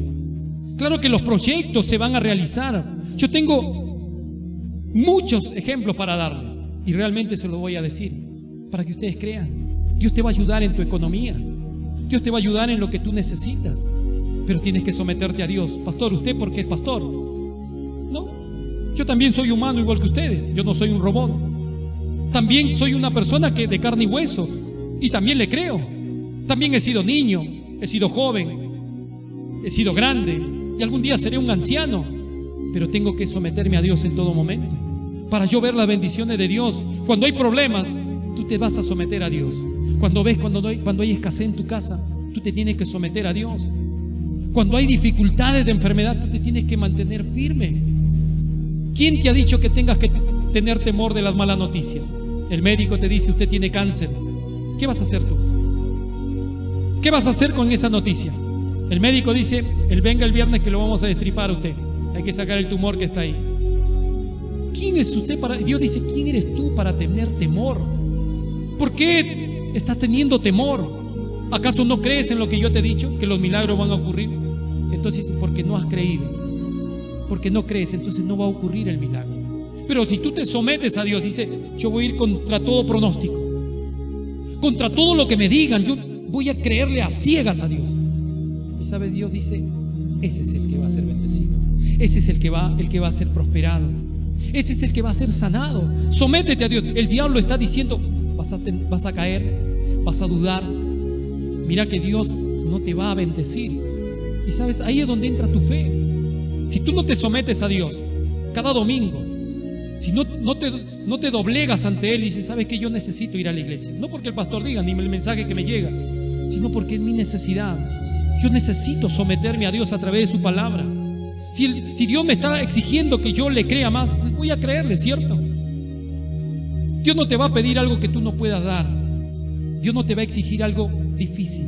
Speaker 1: Claro que los proyectos se van a realizar. Yo tengo muchos ejemplos para darles y realmente se los voy a decir para que ustedes crean. Dios te va a ayudar en tu economía. Dios te va a ayudar en lo que tú necesitas. Pero tienes que someterte a Dios. Pastor, ¿usted por qué es pastor? No, yo también soy humano igual que ustedes. Yo no soy un robot. También soy una persona que de carne y huesos. Y también le creo. También he sido niño, he sido joven, he sido grande y algún día seré un anciano. Pero tengo que someterme a Dios en todo momento para yo ver las bendiciones de Dios. Cuando hay problemas, tú te vas a someter a Dios. Cuando hay escasez en tu casa, tú te tienes que someter a Dios. Cuando hay dificultades de enfermedad, tú te tienes que mantener firme. ¿Quién te ha dicho que tengas que tener temor de las malas noticias? El médico te dice, usted tiene cáncer. ¿Qué vas a hacer tú? ¿Qué vas a hacer con esa noticia? El médico dice, venga el viernes que lo vamos a destripar a usted. Hay que sacar el tumor que está ahí. ¿Quién es usted para...? Dios dice, ¿quién eres tú para tener temor? ¿Por qué estás teniendo temor? ¿Acaso no crees en lo que yo te he dicho? Que los milagros van a ocurrir. Entonces, porque no has creído, porque no crees, entonces no va a ocurrir el milagro. Pero si tú te sometes a Dios, dice, yo voy a ir contra todo pronóstico, contra todo lo que me digan, yo voy a creerle a ciegas a Dios. Y sabe, Dios dice, ese es el que va a ser bendecido, ese es el que va a ser prosperado, ese es el que va a ser sanado. Sométete a Dios. El diablo está diciendo, vas a caer, vas a dudar. Mira que Dios no te va a bendecir. Y sabes, ahí es donde entra tu fe. Si tú no te sometes a Dios cada domingo, si no te doblegas ante Él y dices, sabes que yo necesito ir a la iglesia, no porque el pastor diga ni el mensaje que me llega, sino porque es mi necesidad. Yo necesito someterme a Dios a través de su palabra. Si Dios me está exigiendo que yo le crea más, pues voy a creerle, ¿cierto? Dios no te va a pedir algo que tú no puedas dar. Dios no te va a exigir algo difícil.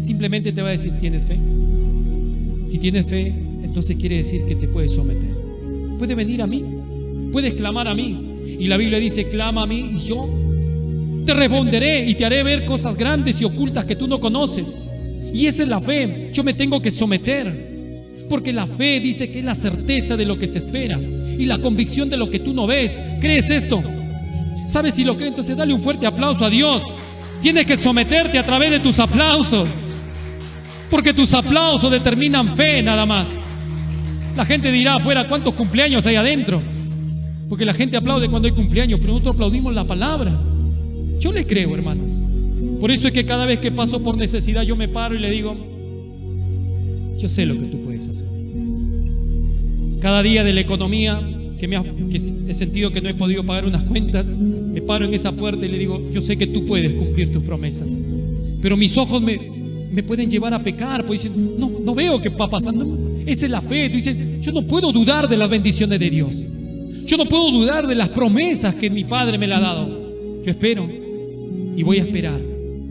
Speaker 1: Simplemente te va a decir, ¿tienes fe? Si tienes fe, entonces quiere decir que te puedes someter. Puedes venir a mí, puedes clamar a mí. Y la Biblia dice, clama a mí y yo te responderé y te haré ver cosas grandes y ocultas que tú no conoces. Y esa es la fe. Yo me tengo que someter, porque la fe dice que es la certeza de lo que se espera y la convicción de lo que tú no ves. ¿Crees esto? ¿Sabes si lo crees? Entonces dale un fuerte aplauso a Dios. Tienes que someterte a través de tus aplausos, porque tus aplausos determinan fe nada más. La gente dirá afuera, ¿cuántos cumpleaños hay adentro? Porque la gente aplaude cuando hay cumpleaños, pero nosotros aplaudimos la palabra. Yo le creo, hermanos. Por eso es que cada vez que paso por necesidad yo me paro y le digo, yo sé lo que tú puedes hacer. Cada día de la economía que he sentido que no he podido pagar unas cuentas, me paro en esa puerta y le digo, yo sé que tú puedes cumplir tus promesas, pero mis ojos me pueden llevar a pecar, pues dicen, no veo qué va pasando. Esa es la fe. Tú dices, yo no puedo dudar de las bendiciones de Dios, yo no puedo dudar de las promesas que mi Padre me la ha dado. Yo espero y voy a esperar.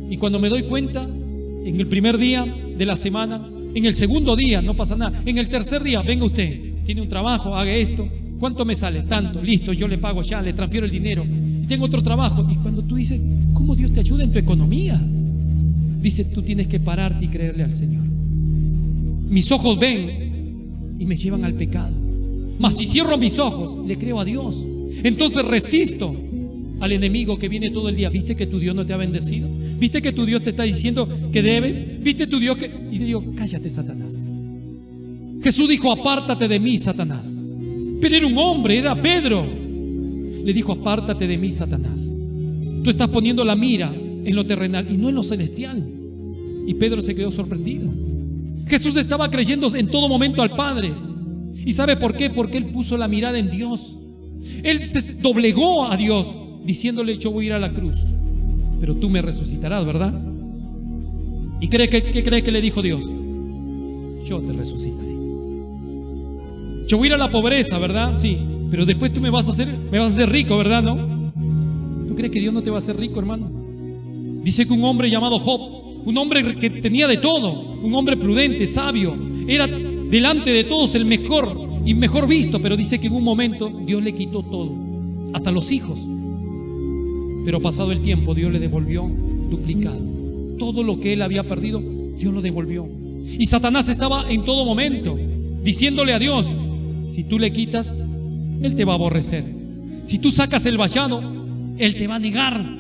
Speaker 1: Y cuando me doy cuenta, en el primer día de la semana, en el segundo día, no pasa nada. En el tercer día, venga usted, tiene un trabajo, haga esto. ¿Cuánto me sale? Tanto, listo, yo le pago ya, le transfiero el dinero. Y tengo otro trabajo. Y cuando tú dices, ¿cómo Dios te ayuda en tu economía? Dice, tú tienes que pararte y creerle al Señor. Mis ojos ven y me llevan al pecado. Mas si cierro mis ojos, le creo a Dios. Entonces resisto al enemigo que viene todo el día. ¿Viste que tu Dios no te ha bendecido? ¿Viste que tu Dios te está diciendo que debes? ¿Viste tu Dios que...? Y yo digo, cállate, Satanás. Jesús dijo, apártate de mí, Satanás. Pero era un hombre, era Pedro. Le dijo, apártate de mí, Satanás. Tú estás poniendo la mira en lo terrenal y no en lo celestial. Y Pedro se quedó sorprendido. Jesús estaba creyendo en todo momento al Padre. ¿Y sabe por qué? Porque él puso la mirada en Dios. Él se doblegó a Dios, diciéndole, yo voy a ir a la cruz, pero tú me resucitarás, ¿verdad? ¿Y qué crees que le dijo Dios? Yo te resucitaré. Yo voy a ir a la pobreza, ¿verdad? Sí, pero después tú me vas a hacer rico, ¿verdad? ¿No? ¿Tú crees que Dios no te va a hacer rico, hermano? Dice que un hombre llamado Job, un hombre que tenía de todo, un hombre prudente, sabio, era delante de todos el mejor y mejor visto, pero dice que en un momento Dios le quitó todo, hasta los hijos. Pero pasado el tiempo, Dios le devolvió duplicado. Todo lo que él había perdido, Dios lo devolvió. Y Satanás estaba en todo momento diciéndole a Dios: si tú le quitas, Él te va a aborrecer. Si tú sacas el vallado, Él te va a negar.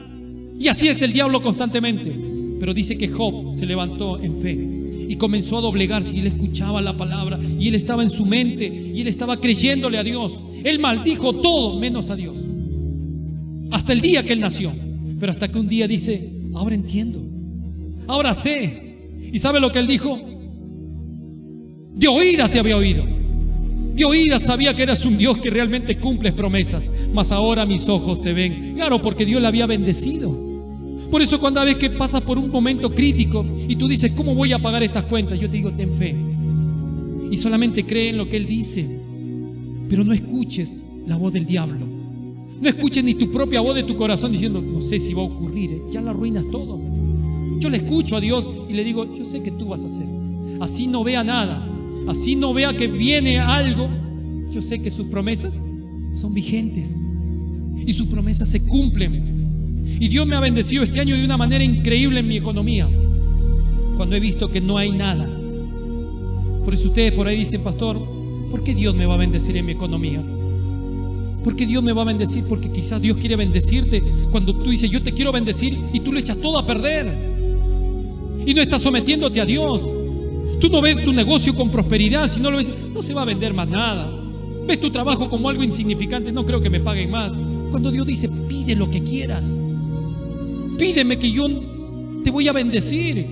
Speaker 1: Y así es el diablo constantemente. Pero dice que Job se levantó en fe y comenzó a doblegarse, y él escuchaba la palabra, y él estaba en su mente, y él estaba creyéndole a Dios. Él maldijo todo menos a Dios, hasta el día que él nació. Pero hasta que un día dice: ahora entiendo, ahora sé. ¿Y sabe lo que él dijo? De oídas te había oído, de oídas sabía que eras un Dios que realmente cumples promesas, mas ahora mis ojos te ven. Claro, porque Dios le había bendecido. Por eso cuando ves que pasas por un momento crítico y tú dices: ¿cómo voy a pagar estas cuentas? Yo te digo: ten fe y solamente cree en lo que Él dice. Pero no escuches la voz del diablo, no escuches ni tu propia voz de tu corazón diciendo: no sé si va a ocurrir, ya lo arruinas todo. Yo le escucho a Dios y le digo: yo sé que tú vas a hacer. Así no vea nada, así no vea que viene algo, yo sé que sus promesas son vigentes y sus promesas se cumplen. Y Dios me ha bendecido este año de una manera increíble en mi economía, cuando he visto que no hay nada. Por eso ustedes por ahí dicen: pastor, ¿por qué Dios me va a bendecir en mi economía? ¿Por qué Dios me va a bendecir? Porque quizás Dios quiere bendecirte cuando tú dices: yo te quiero bendecir, y tú le echas todo a perder y no estás sometiéndote a Dios. Tú no ves tu negocio con prosperidad. Si no lo ves, no se va a vender más nada. Ves tu trabajo como algo insignificante: no creo que me paguen más. Cuando Dios dice: pide lo que quieras, pídeme que yo te voy a bendecir.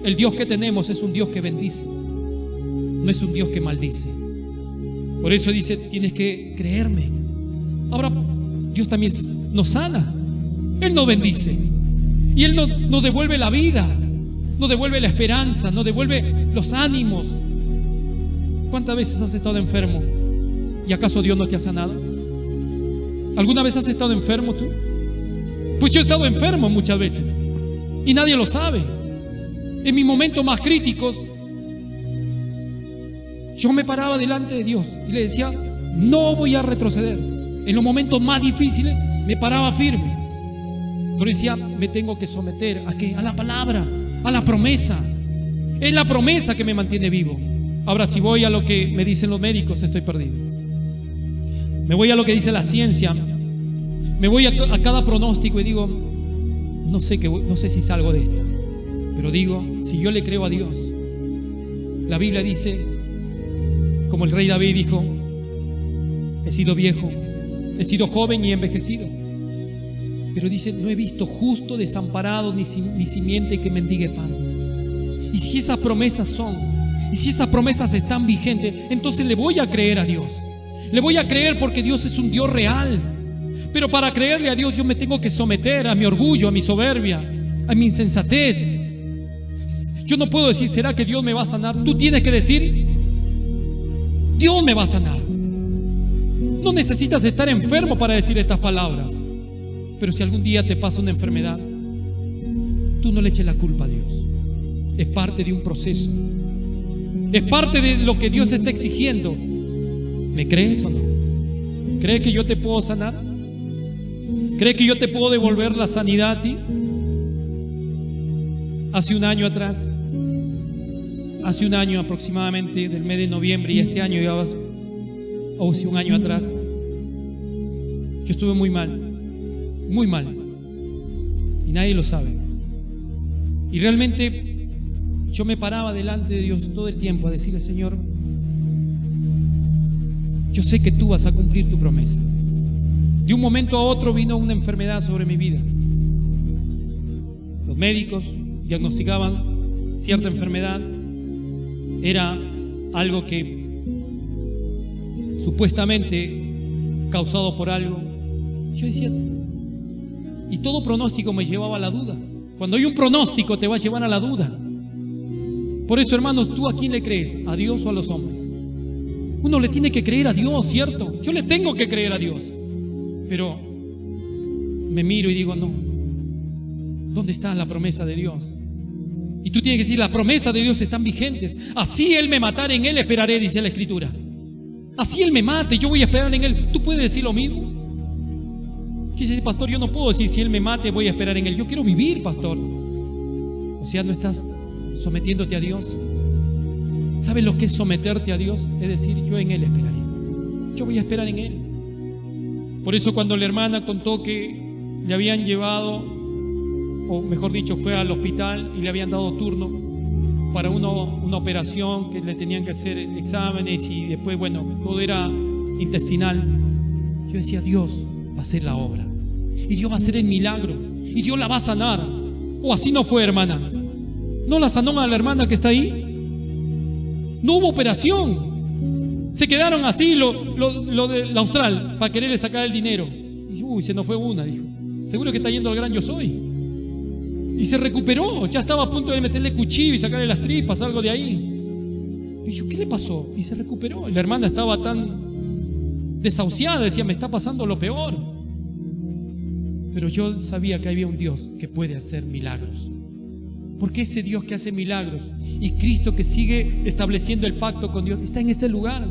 Speaker 1: El Dios que tenemos es un Dios que bendice, no es un Dios que maldice. Por eso dice: tienes que creerme. Ahora Dios también nos sana, Él nos bendice, y Él nos devuelve la vida, nos devuelve la esperanza, nos devuelve los ánimos. ¿Cuántas veces has estado enfermo y acaso Dios no te ha sanado? ¿Alguna vez has estado enfermo tú? Pues yo he estado enfermo muchas veces y nadie lo sabe. En mis momentos más críticos, yo me paraba delante de Dios y le decía: no voy a retroceder. En los momentos más difíciles me paraba firme, pero decía: me tengo que someter ¿a qué? A la palabra, a la promesa. Es la promesa que me mantiene vivo. Ahora, si voy a lo que me dicen los médicos, estoy perdido. Me voy a lo que dice la ciencia, me voy a cada pronóstico y digo: no sé si salgo de esta. Pero digo: si yo le creo a Dios, la Biblia dice, como el rey David dijo: he sido viejo, he sido joven y envejecido, pero dice: no he visto justo desamparado ni simiente que mendigue pan. Y si esas promesas son, y si esas promesas están vigentes, entonces le voy a creer a Dios. Le voy a creer porque Dios es un Dios real. Pero para creerle a Dios yo me tengo que someter a mi orgullo, a mi soberbia, a mi insensatez. Yo no puedo decir: ¿será que Dios me va a sanar? Tú tienes que decir: Dios me va a sanar. No necesitas estar enfermo para decir estas palabras. Pero si algún día te pasa una enfermedad, tú no le eches la culpa a Dios. Es parte de un proceso, es parte de lo que Dios está exigiendo. ¿Me crees o no? ¿Crees que yo te puedo sanar? ¿Crees que yo te puedo devolver la sanidad a ti? Hace un año atrás, hace un año aproximadamente, del mes de noviembre, y este año ya vas, o hace un año atrás, yo estuve muy mal, y nadie lo sabe. Y realmente yo me paraba delante de Dios todo el tiempo a decirle: Señor, yo sé que tú vas a cumplir tu promesa. De un momento a otro vino una enfermedad sobre mi vida. Los médicos diagnosticaban cierta enfermedad. Era algo que supuestamente causado por algo. Yo decía, y todo pronóstico me llevaba a la duda. Cuando hay un pronóstico te va a llevar a la duda. Por eso, hermanos, ¿tú a quién le crees? ¿A Dios o a los hombres? Uno le tiene que creer a Dios, ¿cierto? Yo le tengo que creer a Dios. Pero me miro y digo: no, ¿dónde está la promesa de Dios? Y tú tienes que decir: las promesas de Dios están vigentes. Así Él me matare, en Él esperaré, dice la Escritura. Así Él me mate, yo voy a esperar en Él. ¿Tú puedes decir lo mismo? Dice: pastor, yo no puedo decir si Él me mate, voy a esperar en Él. Yo quiero vivir, pastor. O sea, no estás sometiéndote a Dios. ¿Sabes lo que es someterte a Dios? Es decir, yo en Él esperaré. Yo voy a esperar en Él. Por eso cuando la hermana contó que le habían llevado, o mejor dicho, fue al hospital y le habían dado turno para una operación, que le tenían que hacer exámenes y después, bueno, todo era intestinal. Yo decía, Dios va a hacer la obra y Dios va a hacer el milagro y Dios la va a sanar. O así no fue, hermana. ¿No la sanó a la hermana que está ahí? No hubo operación. Se quedaron así lo de la Austral para quererle sacar el dinero. Y uy, se nos fue una, dijo. Seguro que está yendo al Gran Yo Soy. Y se recuperó. Ya estaba a punto de meterle cuchillo y sacarle las tripas, algo de ahí. Y yo, ¿qué le pasó? Y se recuperó. Y la hermana estaba tan desahuciada, decía, me está pasando lo peor. Pero yo sabía que había un Dios que puede hacer milagros. Porque ese Dios que hace milagros y Cristo que sigue estableciendo el pacto con Dios está en este lugar.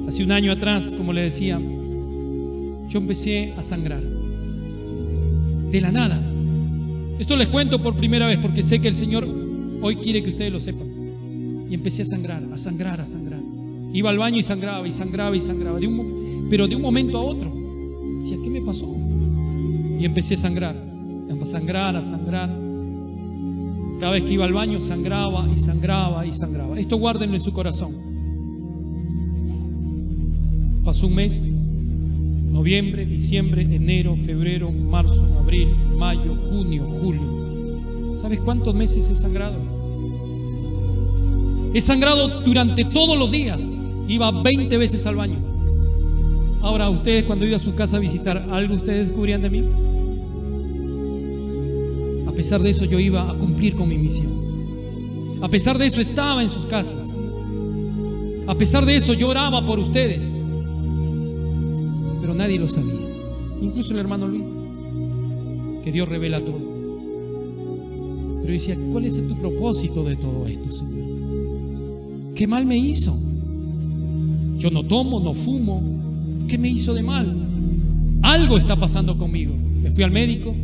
Speaker 1: Hace un año atrás, como le decía, yo empecé a sangrar de la nada. Esto les cuento por primera vez porque sé que el Señor hoy quiere que ustedes lo sepan. Y empecé a sangrar, a sangrar, a sangrar. Iba al baño y sangraba y sangraba y sangraba, pero de un momento a otro. Decía, ¿qué me pasó? Y empecé a sangrar, a sangrar, a sangrar. Cada vez que iba al baño sangraba y sangraba y sangraba. Esto guárdenlo en su corazón. Pasó un mes, noviembre, diciembre, enero, febrero, marzo, abril, mayo, junio, julio. ¿Sabes cuántos meses he sangrado? He sangrado durante todos los días. Iba 20 veces al baño. Ahora, ustedes cuando iba a su casa a visitar, ¿algo ustedes descubrían de mí? A pesar de eso yo iba a cumplir con mi misión. A pesar de eso estaba en sus casas. A pesar de eso yo oraba por ustedes. Pero nadie lo sabía. Incluso el hermano Luis, que Dios revela todo. Pero yo decía, ¿cuál es tu propósito de todo esto, Señor? ¿Qué mal me hizo? Yo no tomo, no fumo. ¿Qué me hizo de mal? Algo está pasando conmigo. Me fui al médico,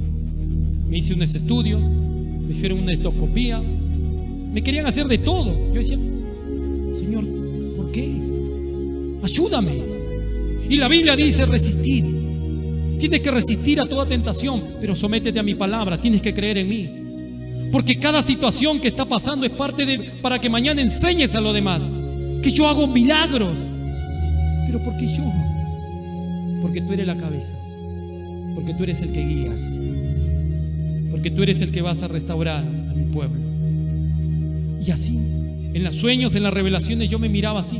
Speaker 1: me hice un estudio, me hicieron una endoscopía, me querían hacer de todo. Yo decía, Señor, ¿por qué? Ayúdame. Y la Biblia dice resistir. Tienes que resistir a toda tentación, pero sométete a mi palabra, tienes que creer en mí. Porque cada situación que está pasando es parte para que mañana enseñes a los demás que yo hago milagros. Pero ¿por qué yo? Porque tú eres la cabeza, porque tú eres el que guías, porque tú eres el que vas a restaurar a mi pueblo. Y así, en los sueños, en las revelaciones, yo me miraba así.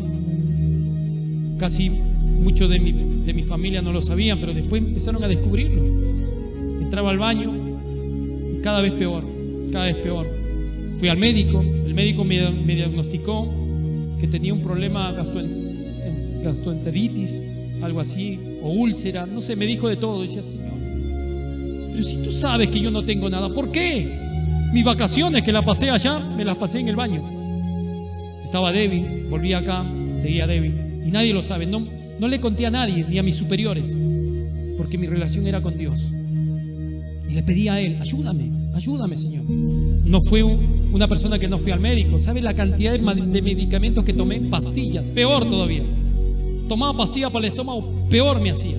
Speaker 1: Casi muchos de mi familia no lo sabían, pero después empezaron a descubrirlo. Entraba al baño y cada vez peor, cada vez peor. Fui al médico, el médico me diagnosticó que tenía un problema gastroenteritis, algo así, o úlcera, no sé, me dijo de todo. Decía, Señor, pero si tú sabes que yo no tengo nada, ¿por qué? Mis vacaciones que las pasé allá, me las pasé en el baño. Estaba débil, volví acá, seguía débil. Y nadie lo sabe, no le conté a nadie, ni a mis superiores, porque mi relación era con Dios. Y le pedí a Él, ayúdame, Señor. No fue una persona que no fui al médico. ¿Sabe la cantidad de medicamentos que tomé? Pastillas, peor todavía. Tomaba pastillas para el estómago, peor me hacía.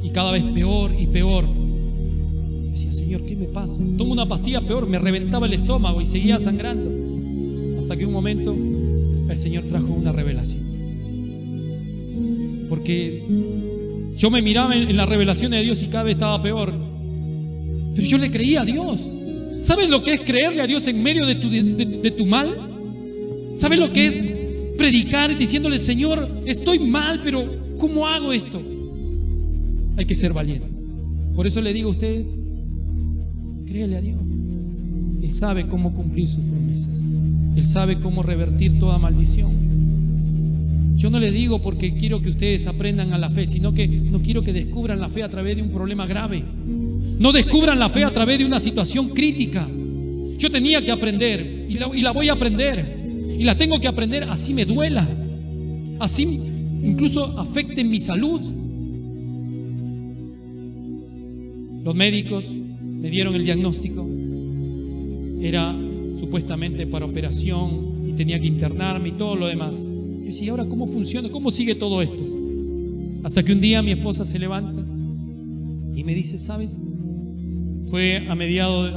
Speaker 1: Y cada vez peor y peor. Yo decía, Señor, ¿qué me pasa? Tomo una pastilla, peor, me reventaba el estómago y seguía sangrando. Hasta que un momento el Señor trajo una revelación. Porque yo me miraba en las revelaciones de Dios y cada vez estaba peor. Pero yo le creía a Dios. ¿Sabes lo que es creerle a Dios en medio de tu mal? ¿Sabes lo que es predicar diciéndole, Señor, estoy mal, pero ¿cómo hago esto? Hay que ser valiente. Por eso le digo a ustedes, créele a Dios. Él sabe cómo cumplir sus promesas. Él sabe cómo revertir toda maldición. Yo no le digo porque quiero que ustedes aprendan a la fe, sino que no quiero que descubran la fe a través de un problema grave. No descubran la fe a través de una situación crítica. Yo tenía que aprender y la voy a aprender. Y la tengo que aprender así me duela, así incluso afecte mi salud. Los médicos me dieron el diagnóstico. Era supuestamente para operación tenía que internarme y todo lo demás. Yo decía, ¿y ahora cómo funciona? ¿Cómo sigue todo esto? Hasta que un día mi esposa se levanta y me dice, ¿sabes? Fue a mediados,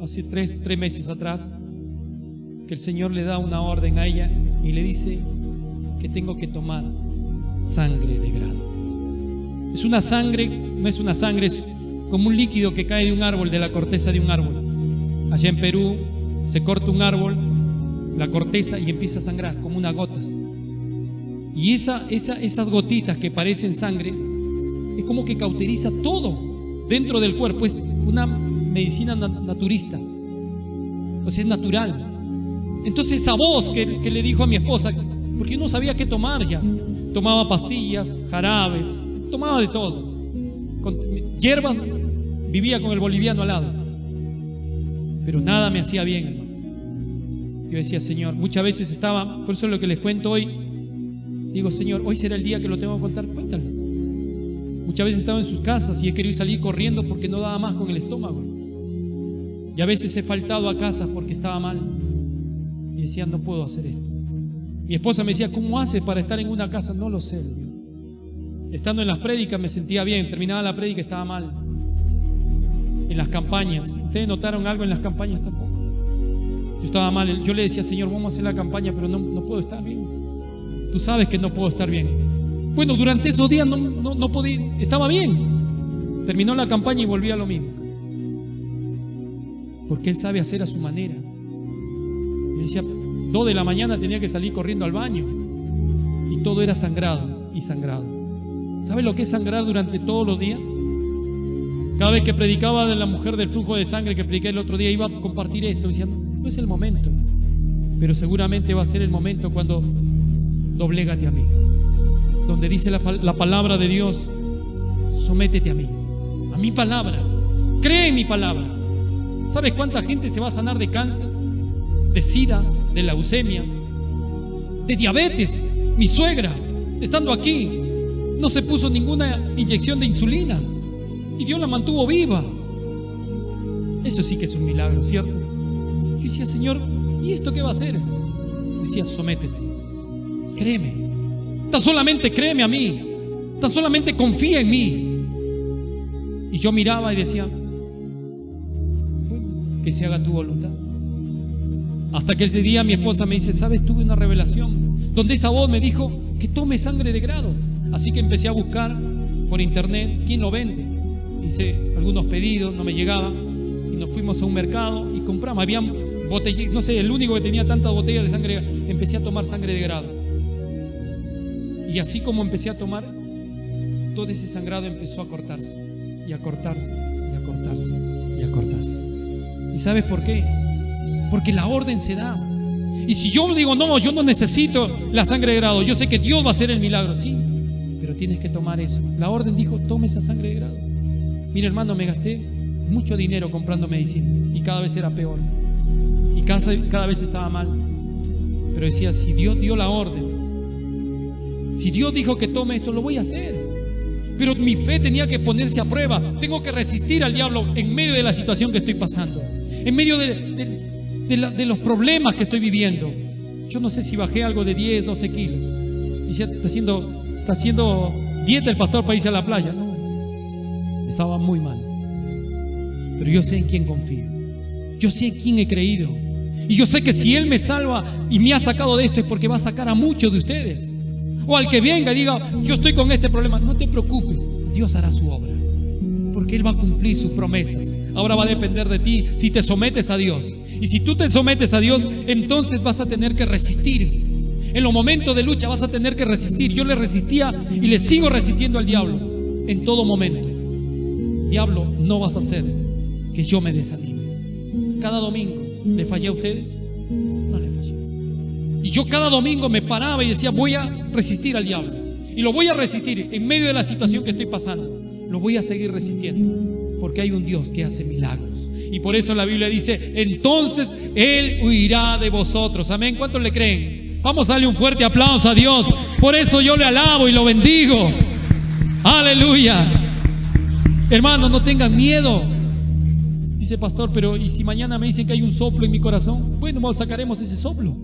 Speaker 1: hace tres meses atrás, que el Señor le da una orden a ella y le dice que tengo que tomar sangre de grado. Es una sangre, no es una sangre, es como un líquido que cae de un árbol, de la corteza de un árbol. Allá en Perú se corta un árbol, la corteza, y empieza a sangrar como unas gotas. Y esas gotitas que parecen sangre es como que cauteriza todo dentro del cuerpo. Es una medicina naturista, o sea, es natural. Entonces esa voz que le dijo a mi esposa, porque yo no sabía qué tomar ya, tomaba pastillas, jarabes, tomaba de todo, con hierbas, vivía con el boliviano al lado, pero nada me hacía bien, hermano. Yo decía, Señor, muchas veces estaba, por eso es lo que les cuento hoy, digo, Señor, hoy será el día que lo tengo que contar, cuéntalo. Muchas veces estaba en sus casas y he querido salir corriendo porque no daba más con el estómago, y a veces he faltado a casa porque estaba mal y decía, no puedo hacer esto. Mi esposa me decía, ¿cómo haces para estar en una casa? No lo sé. Estando en las prédicas me sentía bien, terminaba la prédica, estaba mal. En las campañas, ¿ustedes notaron algo en las campañas? Tampoco. Yo estaba mal, yo le decía, Señor, vamos a hacer la campaña, pero no puedo estar bien. Tú sabes que no puedo estar bien. Bueno, durante esos días no podía, estaba bien. Terminó la campaña y volví a lo mismo. Porque Él sabe hacer a su manera. Yo decía, 2 de la mañana tenía que salir corriendo al baño y todo era sangrado y sangrado. ¿Sabes lo que es sangrar durante todos los días? Cada vez que predicaba de la mujer del flujo de sangre que prediqué el otro día, iba a compartir esto diciendo, no es el momento, pero seguramente va a ser el momento cuando doblégate a mí, donde dice la palabra de Dios, sométete a mi palabra, cree en mi palabra. ¿Sabes cuánta gente se va a sanar de cáncer, de sida, de leucemia, de diabetes? Mi suegra, estando aquí, no se puso ninguna inyección de insulina y Dios la mantuvo viva. Eso sí que es un milagro, ¿cierto? Yo decía, Señor, ¿y esto qué va a hacer? Decía, sométete, créeme, tan solamente créeme a mí, tan solamente confía en mí. Y yo miraba y decía, bueno, que se haga tu voluntad. Hasta que ese día mi esposa me dice, ¿sabes? Tuve una revelación donde esa voz me dijo que tome sangre de grado. Así que empecé a buscar por internet quién lo vende. Hice algunos pedidos, no me llegaba, y nos fuimos a un mercado y compramos. Había botellas, no sé, el único que tenía tantas botellas de sangre. Empecé a tomar sangre de grado. Y así como empecé a tomar, todo ese sangrado empezó a cortarse, y a cortarse, y a cortarse, y a cortarse. ¿Y sabes por qué? Porque la orden se da. Y si yo digo, no, yo no necesito la sangre de grado, yo sé que Dios va a hacer el milagro, sí, pero tienes que tomar eso. La orden dijo, tome esa sangre de grado. Mira, hermano, me gasté mucho dinero comprando medicina y cada vez era peor y cada vez estaba mal. Pero decía, si Dios dio la orden, si Dios dijo que tome esto, lo voy a hacer. Pero mi fe tenía que ponerse a prueba. Tengo que resistir al diablo en medio de la situación que estoy pasando, en medio de los problemas que estoy viviendo. Yo no sé si bajé algo de 10, 12 kilos. Y si está haciendo dieta el pastor para irse a la playa. No, estaba muy mal. Pero yo sé en quién confío. Yo sé en quién he creído. Y yo sé que si Él me salva y me ha sacado de esto, es porque va a sacar a muchos de ustedes. O al que venga y diga, yo estoy con este problema, no te preocupes, Dios hará su obra, porque Él va a cumplir sus promesas. Ahora va a depender de ti si te sometes a Dios. Y si tú te sometes a Dios, entonces vas a tener que resistir. En los momentos de lucha vas a tener que resistir. Yo le resistía y le sigo resistiendo al diablo en todo momento. Diablo, no vas a hacer que yo me desanime. Cada domingo, ¿le fallé a ustedes? No le fallé. Y yo cada domingo me paraba y decía, voy a resistir al diablo. Y lo voy a resistir en medio de la situación que estoy pasando. Lo voy a seguir resistiendo, porque hay un Dios que hace milagros. Y por eso la Biblia dice, entonces Él huirá de vosotros. Amén. ¿Cuántos le creen? Vamos a darle un fuerte aplauso a Dios. Por eso yo le alabo y lo bendigo. Aleluya. Hermanos, no tengan miedo. Dice pastor, pero ¿y si mañana me dicen que hay un soplo en mi corazón? Bueno, sacaremos ese soplo.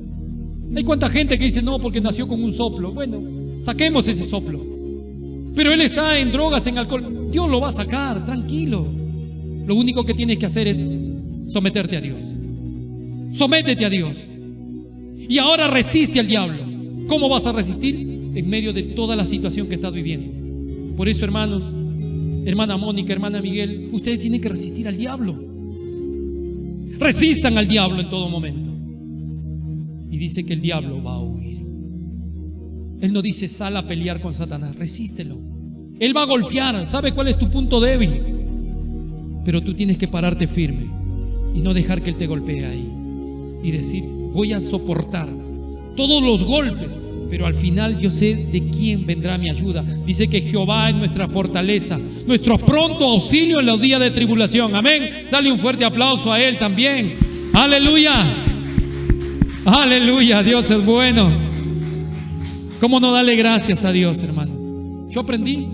Speaker 1: Hay cuánta gente que dice no, porque nació con un soplo. Bueno, saquemos ese soplo. Pero él está en drogas, en alcohol. Dios lo va a sacar, tranquilo. Lo único que tienes que hacer es someterte a Dios. Sométete a Dios. Y ahora resiste al diablo. ¿Cómo vas a resistir? En medio de toda la situación que estás viviendo. Por eso, hermanos, hermana Mónica, hermana Miguel, ustedes tienen que resistir al diablo. Resistan al diablo en todo momento. Y dice que el diablo va a huir. Él no dice sal a pelear con Satanás, resístelo. Él va a golpear, sabe cuál es tu punto débil. Pero tú tienes que pararte firme y no dejar que él te golpee ahí. Y decir, voy a soportar todos los golpes, pero al final yo sé de quién vendrá mi ayuda. Dice que Jehová es nuestra fortaleza, nuestro pronto auxilio en los días de tribulación. Amén. Dale un fuerte aplauso a él también. Aleluya. Aleluya, Dios es bueno. ¿Cómo no darle gracias a Dios, hermanos? Yo aprendí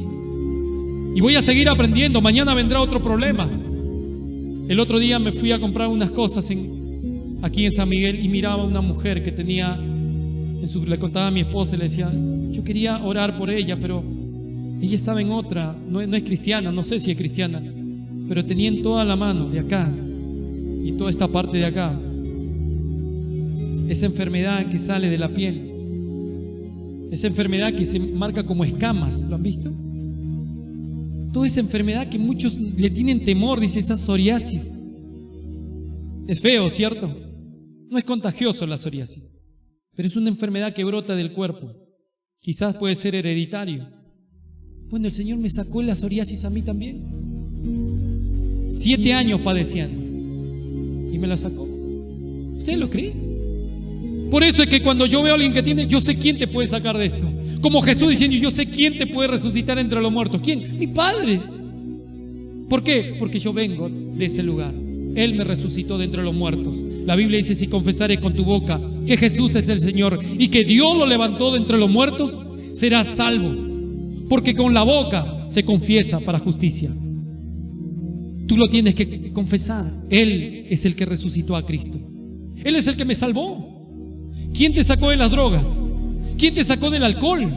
Speaker 1: y voy a seguir aprendiendo. Mañana vendrá otro problema. El otro día me fui a comprar unas cosas aquí en San Miguel y miraba a una mujer que tenía, le contaba a mi esposa y le decía, yo quería orar por ella, pero ella estaba en otra, no es cristiana, no sé si es cristiana, pero tenía en toda la mano de acá y toda esta parte de acá esa enfermedad que sale de la piel, esa enfermedad que se marca como escamas. ¿Lo han visto? Toda esa enfermedad que muchos le tienen temor, dice, esa psoriasis. Es feo, ¿cierto? No es contagioso la psoriasis, pero es una enfermedad que brota del cuerpo. Quizás puede ser hereditario. Bueno, el Señor me sacó la psoriasis a mí también. 7 años padeciendo y me la sacó. ¿Usted lo cree? Por eso es que cuando yo veo a alguien que tiene, yo sé quién te puede sacar de esto. Como Jesús diciendo, yo sé quién te puede resucitar entre los muertos. ¿Quién? Mi Padre. ¿Por qué? Porque yo vengo de ese lugar. Él me resucitó de entre los muertos. La Biblia dice, si confesares con tu boca que Jesús es el Señor y que Dios lo levantó de entre los muertos, serás salvo. Porque con la boca se confiesa para justicia. Tú lo tienes que confesar. Él es el que resucitó a Cristo. Él es el que me salvó. ¿Quién te sacó de las drogas? ¿Quién te sacó del alcohol?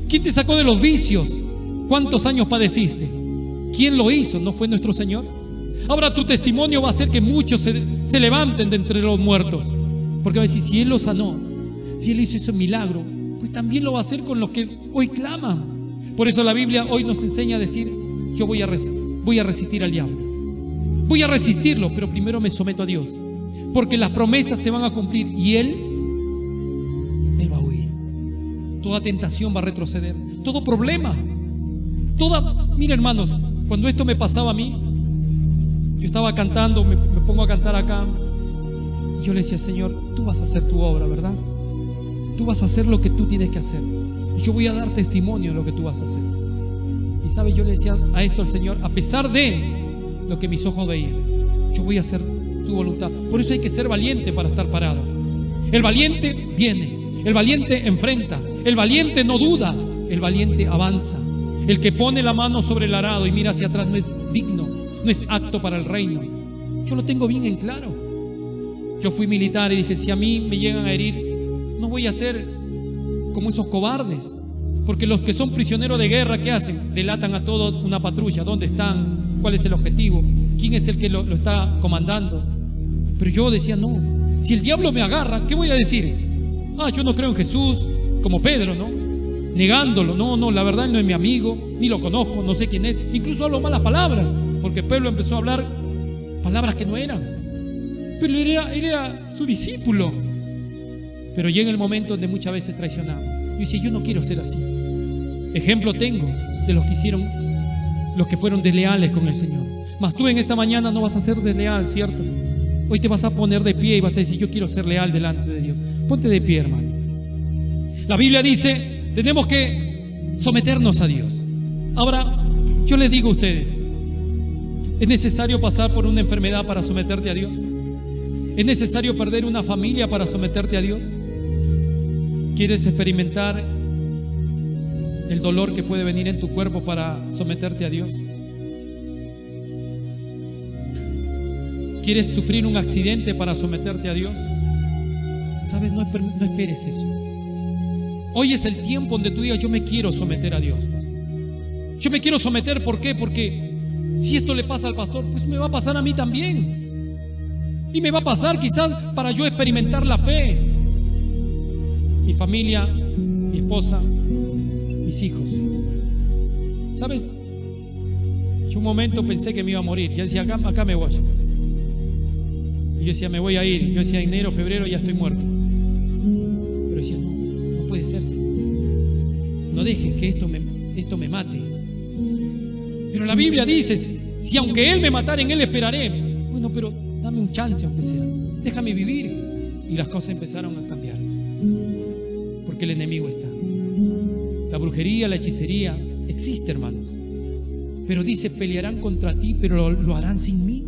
Speaker 1: ¿Quién te sacó de los vicios? ¿Cuántos años padeciste? ¿Quién lo hizo? ¿No fue nuestro Señor? Ahora tu testimonio va a hacer que muchos se levanten de entre los muertos. Porque va a decir, si Él lo sanó, si Él hizo ese milagro, pues también lo va a hacer con los que hoy claman. Por eso la Biblia hoy nos enseña a decir, yo voy a resistir al diablo. Voy a resistirlo, pero primero me someto a Dios. Porque las promesas se van a cumplir y Él va a huir. Toda tentación va a retroceder. Todo problema. Mira, hermanos, cuando esto me pasaba a mí, yo estaba cantando, me pongo a cantar acá y yo le decía, Señor, tú vas a hacer tu obra, ¿verdad? Tú vas a hacer lo que tú tienes que hacer y yo voy a dar testimonio de lo que tú vas a hacer. Y sabe, yo le decía a esto al Señor, a pesar de lo que mis ojos veían, yo voy a hacer tu voluntad. Por eso hay que ser valiente para estar parado. El valiente viene, el valiente enfrenta, el valiente no duda, el valiente avanza. El que pone la mano sobre el arado y mira hacia atrás no es digno, no es apto para el reino. Yo lo tengo bien en claro. Yo fui militar y dije, si a mí me llegan a herir, no voy a ser como esos cobardes. Porque los que son prisioneros de guerra, ¿qué hacen? Delatan a toda una patrulla. ¿Dónde están? ¿Cuál es el objetivo? ¿Quién es el que lo está comandando? Pero yo decía, no, si el diablo me agarra, ¿qué voy a decir? Yo no creo en Jesús, como Pedro, ¿no? Negándolo, no, la verdad él no es mi amigo, ni lo conozco, no sé quién es. Incluso hablo malas palabras, porque Pedro empezó a hablar palabras que no eran. Pero él era su discípulo. Pero llega el momento donde muchas veces traicionamos. Yo decía, yo no quiero ser así. Ejemplo tengo de los que fueron desleales con el Señor. Mas tú en esta mañana no vas a ser desleal, ¿cierto? Hoy te vas a poner de pie y vas a decir, yo quiero ser leal delante de Dios. Ponte de pie, hermano. La Biblia dice, tenemos que someternos a Dios. Ahora, yo les digo a ustedes, ¿es necesario pasar por una enfermedad para someterte a Dios? ¿Es necesario perder una familia para someterte a Dios? ¿Quieres experimentar el dolor que puede venir en tu cuerpo para someterte a Dios? ¿Quieres sufrir un accidente para someterte a Dios? ¿Sabes? No esperes eso. Hoy es el tiempo donde tú digas: yo me quiero someter a Dios, pastor. Yo me quiero someter, ¿por qué? Porque si esto le pasa al pastor, pues me va a pasar a mí también. Y me va a pasar quizás para yo experimentar la fe. Mi familia, mi esposa, mis hijos. ¿Sabes? Yo un momento pensé que me iba a morir. Yo decía: acá me voy. Y yo decía: me voy a ir. Yo decía: enero, febrero ya estoy muerto. Pero decía: no puede ser, Señor. No dejes que esto me mate. Pero la Biblia dice: si aunque Él me matara, en Él esperaré. Bueno, pero dame un chance aunque sea. Déjame vivir. Y las cosas empezaron a cambiar. Porque el enemigo está. La brujería, la hechicería existe, hermanos. Pero dice: pelearán contra ti, pero lo harán sin mí.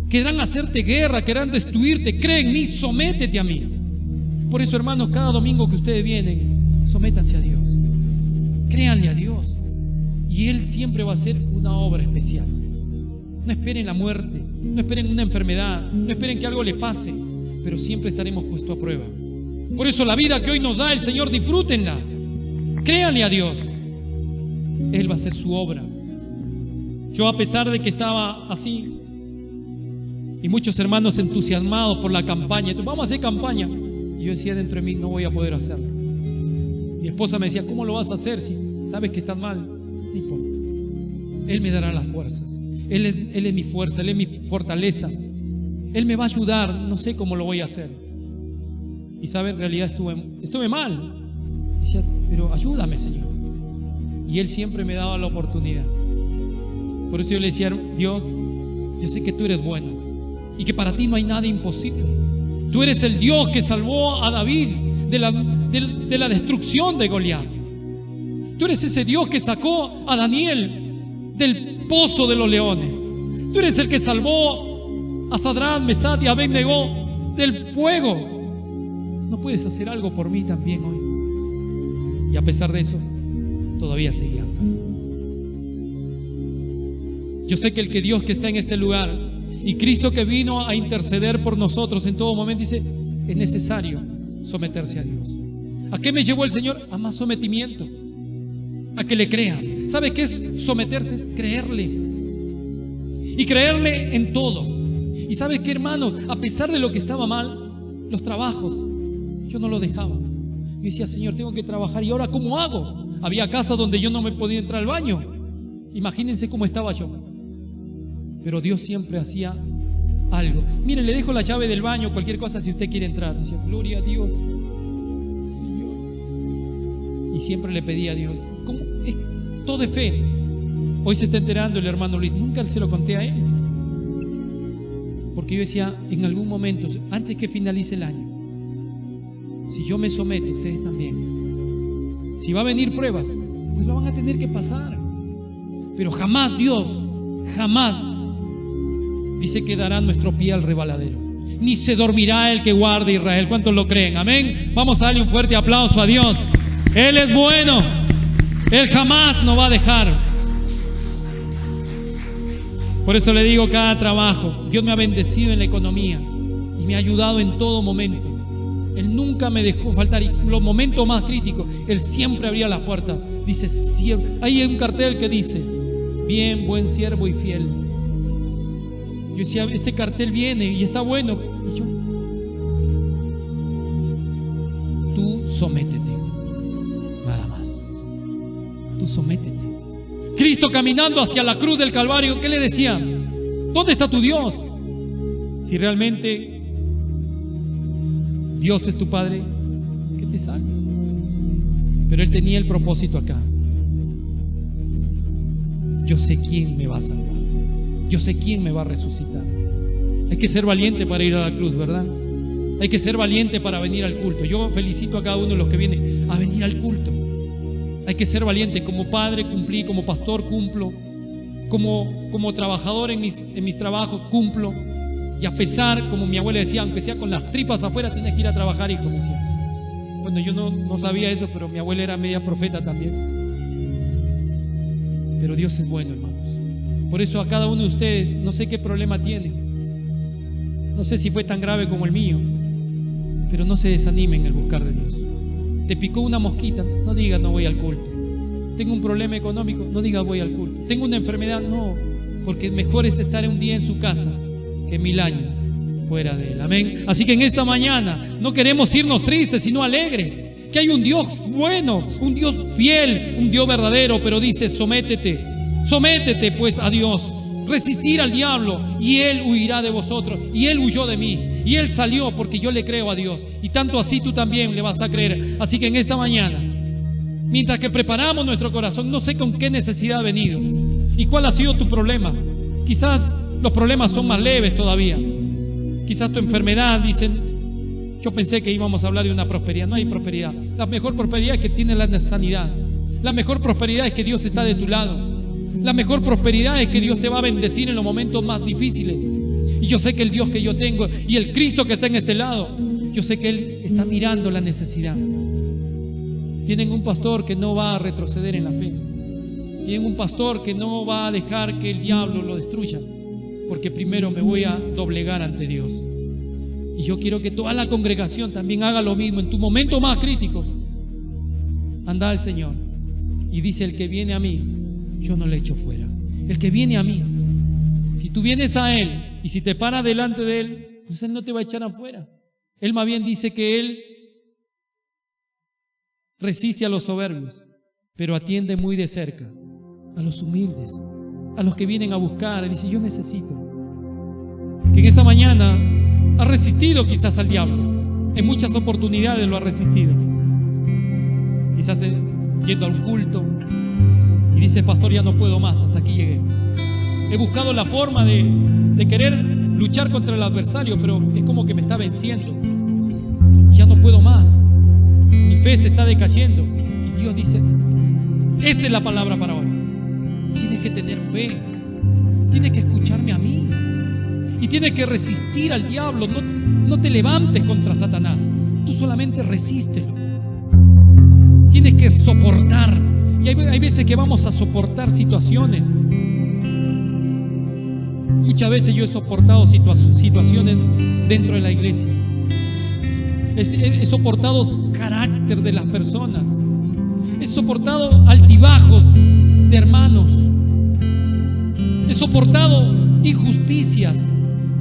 Speaker 1: Querrán hacerte guerra, querrán destruirte. Cree en mí, sométete a mí. Por eso, hermanos, cada domingo que ustedes vienen, sométanse a Dios. Créanle a Dios. Y Él siempre va a hacer una obra especial. No esperen la muerte, no esperen una enfermedad, no esperen que algo le pase, pero siempre estaremos puestos a prueba. Por eso la vida que hoy nos da el Señor, disfrútenla. Créanle a Dios. Él va a hacer su obra. Yo, a pesar de que estaba así, y muchos hermanos entusiasmados por la campaña, entonces, vamos a hacer campaña, y yo decía dentro de mí: no voy a poder hacerlo. Mi esposa me decía: ¿cómo lo vas a hacer si sabes que estás mal? No importa. Él me dará las fuerzas. Él es mi fuerza, Él es mi fortaleza. Él me va a ayudar. No sé cómo lo voy a hacer. Y sabe, en realidad estuve mal. Decía: pero ayúdame, Señor. Y Él siempre me daba la oportunidad. Por eso yo le decía: Dios, yo sé que tú eres bueno y que para ti no hay nada imposible. Tú eres el Dios que salvó a David de la destrucción de Goliat. Tú eres ese Dios que sacó a Daniel del pozo de los leones. Tú eres el que salvó a Sadrach, Mesach y Abed-Nego del fuego. ¿No puedes hacer algo por mí también hoy? Y a pesar de eso, todavía seguía enfermo. Yo sé que el que Dios que está en este lugar y Cristo que vino a interceder por nosotros en todo momento, dice: es necesario someterse a Dios. ¿A qué me llevó el Señor? A más sometimiento, a que le crean. ¿Sabe qué es someterse? Es creerle. Y creerle en todo. Y ¿sabe qué, hermanos? A pesar de lo que estaba mal, los trabajos, yo no lo dejaba. Yo decía: Señor, tengo que trabajar. ¿Y ahora cómo hago? Había casas donde yo no me podía entrar al baño. Imagínense cómo estaba yo. Pero Dios siempre hacía algo. Mire, le dejo la llave del baño, cualquier cosa si usted quiere entrar. Decía: gloria a Dios, Señor. Y siempre le pedía a Dios. ¿Cómo? Todo es fe. Hoy se está enterando el hermano Luis. Nunca se lo conté a él. Porque yo decía: en algún momento, antes que finalice el año, si yo me someto, ustedes también. Si va a venir pruebas, pues lo van a tener que pasar. Pero jamás Dios, jamás dice que dará nuestro pie al rebaladero, ni se dormirá el que guarde Israel. ¿Cuántos lo creen? Amén. Vamos a darle un fuerte aplauso a Dios. Él es bueno. Él jamás nos va a dejar. Por eso le digo, cada trabajo, Dios me ha bendecido en la economía y me ha ayudado en todo momento. Él nunca me dejó faltar. Y los momentos más críticos, Él siempre abría las puertas. Dice: siervo. Ahí hay un cartel que dice: bien, buen siervo y fiel. Yo decía: este cartel viene y está bueno. Y yo: tú sométete. Nada más. Tú sométete. Cristo caminando hacia la cruz del Calvario, ¿qué le decía? ¿Dónde está tu Dios? Si realmente Dios es tu Padre, que te salve. Pero Él tenía el propósito acá. Yo sé quién me va a salvar. Yo sé quién me va a resucitar. Hay que ser valiente para ir a la cruz, ¿verdad? Hay que ser valiente para venir al culto. Yo felicito a cada uno de los que vienen a venir al culto. Hay que ser valiente. Como padre cumplí, como pastor cumplo, como trabajador en mis trabajos cumplo. Y a pesar, como mi abuela decía, aunque sea con las tripas afuera, tienes que ir a trabajar, hijo, me decía. Bueno, yo no sabía eso, pero mi abuela era media profeta también. Pero Dios es bueno, hermanos. Por eso a cada uno de ustedes, no sé qué problema tiene. No sé si fue tan grave como el mío, Pero no se desanime en el buscar de Dios. Te picó una mosquita, no digas no voy al culto. Tengo un problema económico, no digas voy al culto. Tengo una enfermedad, no, porque mejor es estar un día en su casa que 1000 años fuera de él. Amén. Así que en esta mañana no queremos irnos tristes, sino alegres. Que hay un Dios bueno, un Dios fiel, un Dios verdadero, pero dice: sométete pues a Dios. Resistir al diablo y él huirá de vosotros. Y él huyó de mí y él salió porque yo le creo a Dios, y tanto así tú también le vas a creer. Así que en esta mañana, mientras que preparamos nuestro corazón, no sé con qué necesidad ha venido y cuál ha sido tu problema. Quizás los problemas son más leves todavía. Quizás tu enfermedad, dicen: yo pensé que íbamos a hablar de una prosperidad. No hay prosperidad. La mejor prosperidad es que tienes la sanidad. La mejor prosperidad es que Dios está de tu lado. La mejor prosperidad es que Dios te va a bendecir en los momentos más difíciles. Y yo sé que el Dios que yo tengo y el Cristo que está en este lado, yo sé que Él está mirando la necesidad. Tienen un pastor que no va a retroceder en la fe. Tienen un pastor que no va a dejar que el diablo lo destruya, porque primero me voy a doblegar ante Dios. Y yo quiero que toda la congregación también haga lo mismo en tus momentos más críticos. Anda al Señor y dice: el que viene a mí, yo no le echo fuera. El que viene a mí, si tú vienes a Él y si te paras delante de Él, pues Él no te va a echar afuera. Él más bien dice que Él resiste a los soberbios, pero atiende muy de cerca a los humildes, a los que vienen a buscar. Y dice: yo necesito. Que en esa mañana has resistido quizás al diablo. En muchas oportunidades lo has resistido. Quizás yendo a un culto y dice: pastor, ya no puedo más, hasta aquí llegué. He buscado la forma de querer luchar contra el adversario, pero es como que me está venciendo. Ya no puedo más. Mi fe se está decayendo. Y Dios dice: esta es la palabra para hoy. Tienes que tener fe. Tienes que escucharme a mí. Y tienes que resistir al diablo. No te levantes contra Satanás. Tú solamente resístelo. Tienes que soportar. Y hay veces que vamos a soportar situaciones. Muchas veces yo he soportado situaciones dentro de la iglesia. He soportado carácter de las personas. He soportado altibajos de hermanos. He soportado injusticias.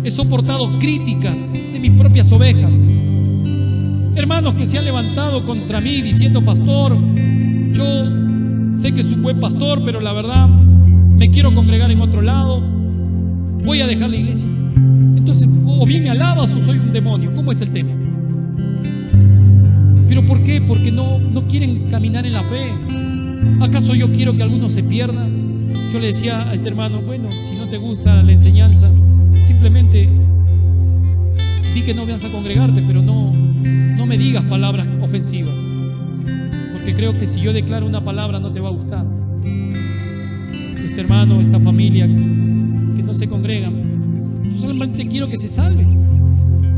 Speaker 1: He soportado críticas de mis propias ovejas. Hermanos que se han levantado contra mí diciendo: pastor, yo sé que es un buen pastor, pero la verdad me quiero congregar en otro lado, voy a dejar la iglesia. Entonces, o bien me alabas o soy un demonio. ¿Cómo es el tema? ¿Pero por qué? Porque no quieren caminar en la fe. ¿Acaso yo quiero que alguno se pierda? Yo le decía a este hermano: bueno, si no te gusta la enseñanza, simplemente di que no vienes a congregarte, pero no me digas palabras ofensivas, porque creo que si yo declaro una palabra no te va a gustar. Este hermano, esta familia que no se congregan, yo solamente quiero que se salven.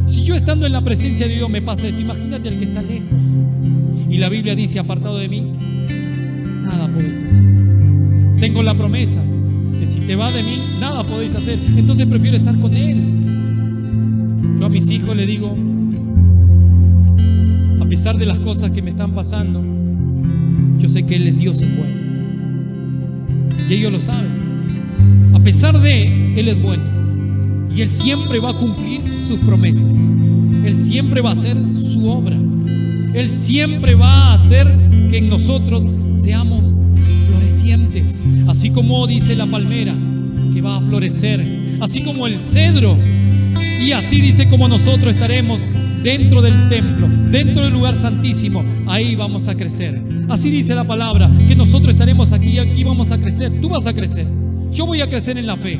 Speaker 1: Si yo estando en la presencia de Dios me pasa esto, imagínate al que está lejos. Y la Biblia dice: apartado de mí, nada podéis hacer. Tengo la promesa que si te va de mí, nada podéis hacer. Entonces prefiero estar con Él. Yo a mis hijos les digo: a pesar de las cosas que me están pasando, yo sé que Dios es bueno. Y ellos lo saben. A pesar de, Él es bueno. Y Él siempre va a cumplir sus promesas. Él siempre va a hacer su obra. Él siempre va a hacer que en nosotros seamos florecientes. Así como dice la palmera que va a florecer, así como el cedro. Y así dice como nosotros estaremos dentro del templo, dentro del lugar santísimo. Ahí vamos a crecer. Así dice la palabra, que nosotros estaremos aquí y aquí vamos a crecer. Tú vas a crecer. Yo voy a crecer en la fe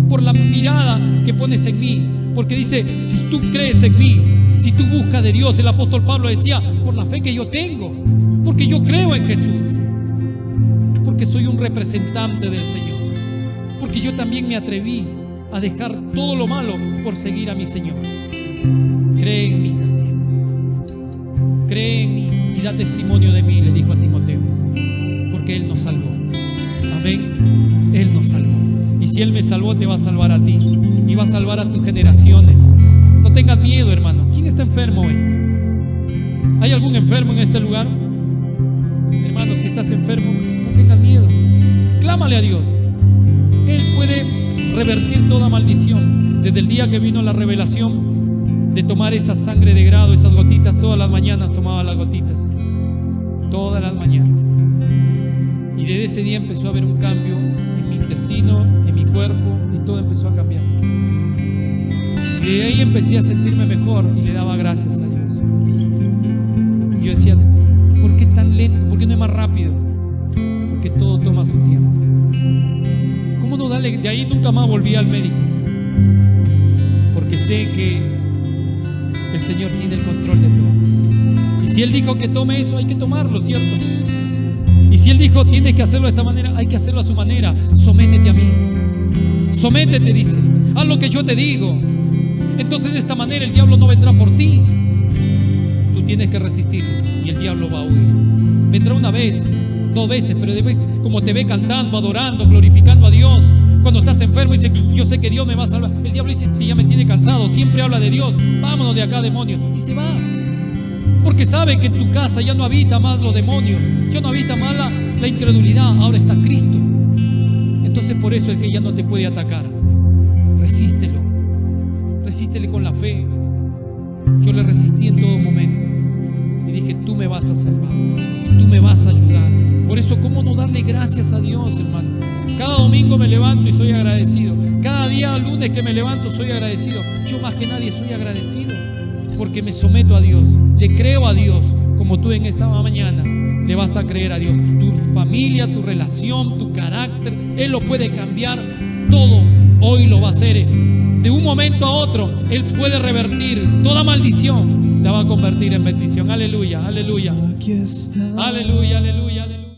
Speaker 1: por la mirada que pones en mí. Porque dice: si tú crees en mí, si tú buscas de Dios. El apóstol Pablo decía: por la fe que yo tengo, porque yo creo en Jesús, porque soy un representante del Señor, porque yo también me atreví a dejar todo lo malo por seguir a mi Señor. Cree en mí también. Cree en mí y da testimonio de mí, le dijo a Timoteo, porque Él nos salvó. Amén. Él nos salvó. Y si Él me salvó, te va a salvar a ti. Y va a salvar a tus generaciones. No No tengas miedo, hermano. ¿Quién está enfermo hoy? ¿Hay algún enfermo en este lugar? Hermano, si estás enfermo, no tengas miedo. Clámale a Dios. Él puede revertir toda maldición. Desde el día que vino la revelación de tomar esa sangre de grado, esas gotitas, todas las mañanas tomaba las gotitas. Todas las mañanas. Y desde ese día empezó a haber un cambio en mi intestino, en mi cuerpo, y todo empezó a cambiar. Y de ahí empecé a sentirme mejor y le daba gracias a Dios. Y yo decía, ¿por qué tan lento? ¿Por qué no es más rápido? Porque todo toma su tiempo. ¿Cómo no darle? De ahí nunca más volví al médico, porque sé que el Señor tiene el control de todo. Y si Él dijo que tome eso, hay que tomarlo, ¿cierto? Y si Él dijo, tienes que hacerlo de esta manera, hay que hacerlo a su manera. Sométete a mí. Sométete, dice. Haz lo que yo te digo. Entonces de esta manera el diablo no vendrá por ti. Tú tienes que resistirlo y el diablo va a huir. Vendrá una vez, 2 veces, pero como te ve cantando, adorando, glorificando a Dios. Cuando estás enfermo y dice, yo sé que Dios me va a salvar. El diablo dice, ya me tiene cansado, siempre habla de Dios. Vámonos de acá, demonios. Y se va. Porque sabe que en tu casa ya no habita más los demonios, ya no habita más la incredulidad, ahora está Cristo. Entonces por eso el que ya no te puede atacar, resístelo, resístele con la fe. Yo le resistí en todo momento y dije, tú me vas a salvar y tú me vas a ayudar. Por eso, ¿cómo no darle gracias a Dios, hermano? Cada domingo me levanto y soy agradecido. Cada día lunes que me levanto soy agradecido. Yo más que nadie soy agradecido, porque me someto a Dios, le creo a Dios, como tú en esta mañana le vas a creer a Dios. Tu familia, tu relación, tu carácter, Él lo puede cambiar todo. Hoy lo va a hacer. De un momento a otro, Él puede revertir toda maldición, la va a convertir en bendición. Aleluya, aleluya. Aleluya, aleluya, aleluya.